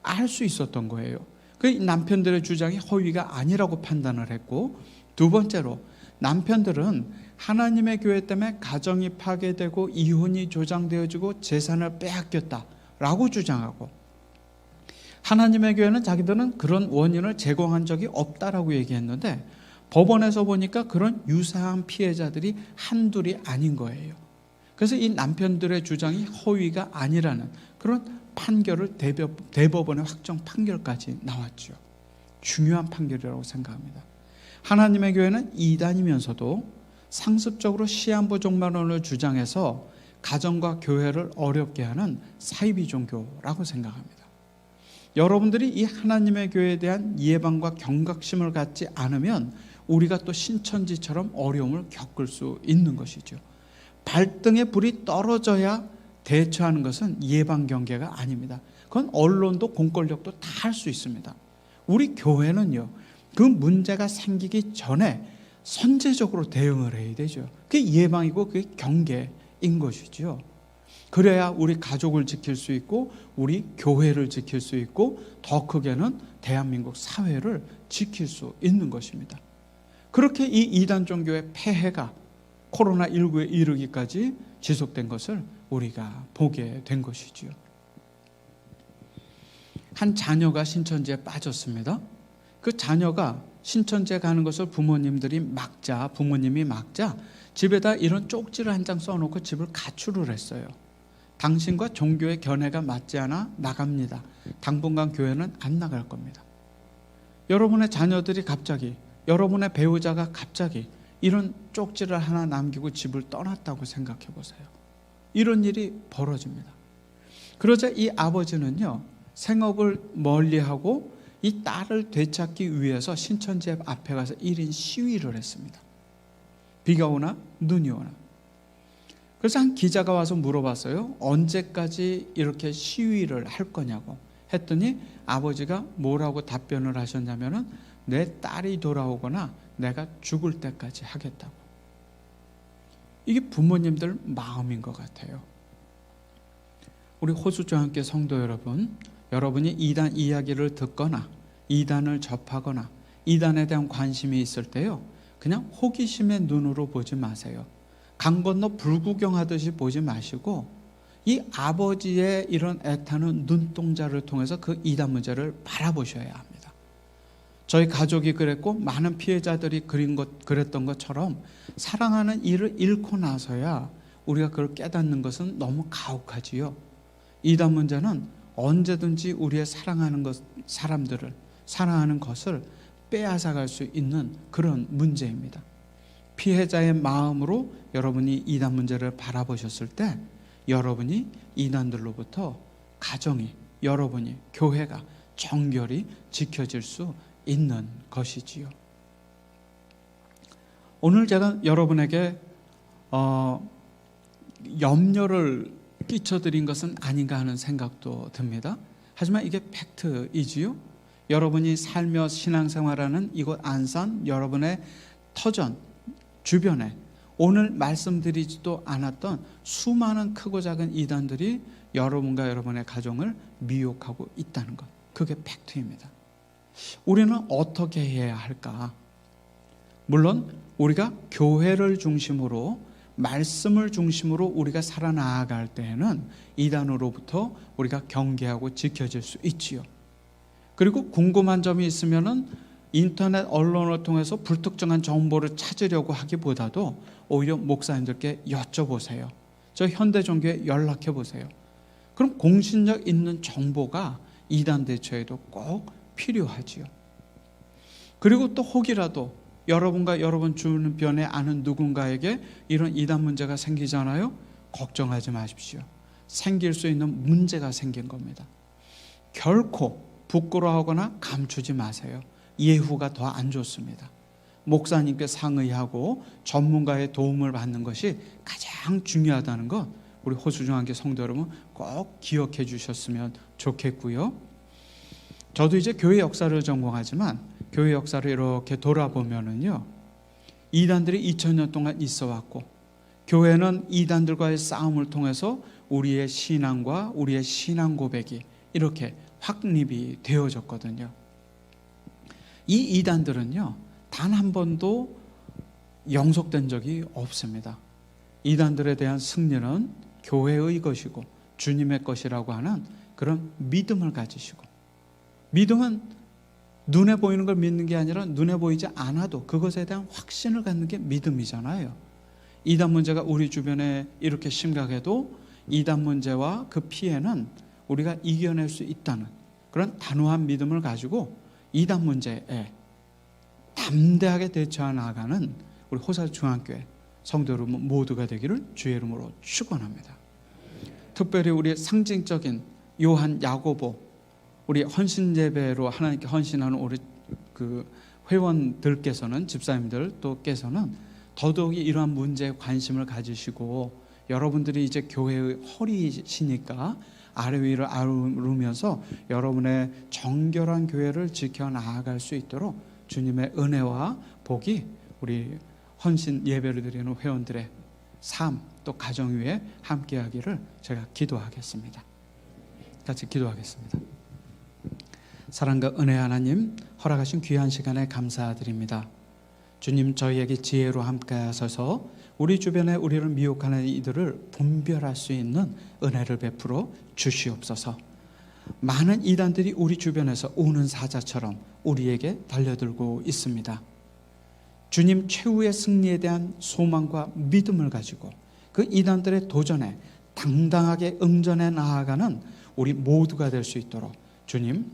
알 수 있었던 거예요. 그 남편들의 주장이 허위가 아니라고 판단을 했고, 두 번째로 남편들은 하나님의 교회 때문에 가정이 파괴되고 이혼이 조장되어지고 재산을 빼앗겼다라고 주장하고, 하나님의 교회는 자기들은 그런 원인을 제공한 적이 없다라고 얘기했는데 법원에서 보니까 그런 유사한 피해자들이 한둘이 아닌 거예요. 그래서 이 남편들의 주장이 허위가 아니라는 그런 판결을 대법원의 확정 판결까지 나왔죠. 중요한 판결이라고 생각합니다. 하나님의 교회는 이단이면서도 상습적으로 시한부 종말론을 주장해서 가정과 교회를 어렵게 하는 사이비 종교라고 생각합니다. 여러분들이 이 하나님의 교회에 대한 예방과 경각심을 갖지 않으면 우리가 또 신천지처럼 어려움을 겪을 수 있는 것이죠. 발등에 불이 떨어져야 대처하는 것은 예방 경계가 아닙니다. 그건 언론도 공권력도 다 할 수 있습니다. 우리 교회는요, 그 문제가 생기기 전에 선제적으로 대응을 해야 되죠. 그게 예방이고 그게 경계인 것이죠. 그래야 우리 가족을 지킬 수 있고 우리 교회를 지킬 수 있고 더 크게는 대한민국 사회를 지킬 수 있는 것입니다. 그렇게 이 이단 종교의 폐해가 코로나19에 이르기까지 지속된 것을 우리가 보게 된 것이지요. 한 자녀가 신천지에 빠졌습니다. 그 자녀가 신천지에 가는 것을 부모님이 막자 집에다 이런 쪽지를 한 장 써놓고 집을 가출을 했어요. 당신과 종교의 견해가 맞지 않아 나갑니다. 당분간 교회는 안 나갈 겁니다. 여러분의 자녀들이 갑자기, 여러분의 배우자가 갑자기 이런 쪽지를 하나 남기고 집을 떠났다고 생각해 보세요. 이런 일이 벌어집니다. 그러자 이 아버지는요, 생업을 멀리하고 이 딸을 되찾기 위해서 신천지 앞에 가서 1인 시위를 했습니다. 비가 오나 눈이 오나. 그래서 한 기자가 와서 물어봤어요. 언제까지 이렇게 시위를 할 거냐고 했더니 아버지가 뭐라고 답변을 하셨냐면은 내 딸이 돌아오거나 내가 죽을 때까지 하겠다고. 이게 부모님들 마음인 것 같아요. 우리 호수중학교 성도 여러분, 여러분이 이단 이야기를 듣거나 이단을 접하거나 이단에 대한 관심이 있을 때요, 그냥 호기심의 눈으로 보지 마세요. 강 건너 불구경하듯이 보지 마시고 이 아버지의 이런 애타는 눈동자를 통해서 그 이단 문제를 바라보셔야 합니다. 저희 가족이 그랬고 많은 피해자들이 그랬던 것처럼 사랑하는 이를 잃고 나서야 우리가 그걸 깨닫는 것은 너무 가혹하지요. 이단 문제는 언제든지 우리의 사람들을 사랑하는 것을 빼앗아갈 수 있는 그런 문제입니다. 피해자의 마음으로 여러분이 이단 문제를 바라보셨을 때 여러분이 이단들로부터 가정이, 여러분이, 교회가 정결히 지켜질 수 있는 것이지요. 오늘 제가 여러분에게 염려를 끼쳐드린 것은 아닌가 하는 생각도 듭니다. 하지만 이게 팩트이지요. 여러분이 살며 신앙생활하는 이곳 안산, 여러분의 터전 주변에 오늘 말씀드리지도 않았던 수많은 크고 작은 이단들이 여러분과 여러분의 가정을 미혹하고 있다는 것, 그게 팩트입니다. 우리는 어떻게 해야 할까? 물론 우리가 교회를 중심으로, 말씀을 중심으로 우리가 살아나갈 때에는 이단으로부터 우리가 경계하고 지켜질 수 있지요. 그리고 궁금한 점이 있으면은 인터넷 언론을 통해서 불특정한 정보를 찾으려고 하기보다도 오히려 목사님들께 여쭤보세요. 저 현대종교에 연락해 보세요. 그럼 공신력 있는 정보가 이단 대처에도 꼭 필요하지요. 그리고 또 혹이라도 여러분과 여러분 주변에 아는 누군가에게 이런 이단 문제가 생기잖아요. 걱정하지 마십시오. 생길 수 있는 문제가 생긴 겁니다. 결코 부끄러워하거나 감추지 마세요. 예후가 더 안 좋습니다. 목사님께 상의하고 전문가의 도움을 받는 것이 가장 중요하다는 것, 우리 호수중앙교 성도 여러분 꼭 기억해 주셨으면 좋겠고요. 저도 이제 교회 역사를 전공하지만 교회 역사를 이렇게 돌아보면은요, 이단들이 2000년 동안 있어 왔고 교회는 이단들과의 싸움을 통해서 우리의 신앙과 우리의 신앙 고백이 이렇게 확립이 되어졌거든요. 이 이단들은요, 단 한 번도 영속된 적이 없습니다. 이단들에 대한 승리는 교회의 것이고 주님의 것이라고 하는 그런 믿음을 가지시고, 믿음은 눈에 보이는 걸 믿는 게 아니라 눈에 보이지 않아도 그것에 대한 확신을 갖는 게 믿음이잖아요. 이단 문제가 우리 주변에 이렇게 심각해도 이단 문제와 그 피해는 우리가 이겨낼 수 있다는 그런 단호한 믿음을 가지고 이단 문제에 담대하게 대처해 나가는 우리 호사중앙교회 성도 여러분 모두가 되기를 주의 이름으로 축원합니다. 특별히 우리 상징적인 요한 야고보, 우리 헌신 예배로 하나님께 헌신하는 우리 그 회원들께서는, 집사님들 또께서는 더더욱이 이러한 문제에 관심을 가지시고, 여러분들이 이제 교회의 허리시니까 아래 위를 아우르면서 여러분의 정결한 교회를 지켜 나아갈 수 있도록 주님의 은혜와 복이 우리 헌신 예배를 드리는 회원들의 삶 또 가정 위에 함께하기를 제가 기도하겠습니다. 같이 기도하겠습니다. 사랑과 은혜 하나님, 허락하신 귀한 시간에 감사드립니다. 주님, 저희에게 지혜로 함께 하셔서 우리 주변에 우리를 미혹하는 이들을 분별할 수 있는 은혜를 베풀어 주시옵소서. 많은 이단들이 우리 주변에서 우는 사자처럼 우리에게 달려들고 있습니다. 주님 최후의 승리에 대한 소망과 믿음을 가지고 그 이단들의 도전에 당당하게 응전해 나아가는 우리 모두가 될 수 있도록 주님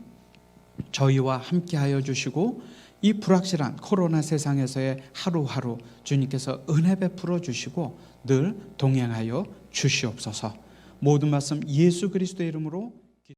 저희와 함께하여 주시고 이 불확실한 코로나 세상에서의 하루하루 주님께서 은혜 베풀어 주시고 늘 동행하여 주시옵소서. 모든 말씀 예수 그리스도의 이름으로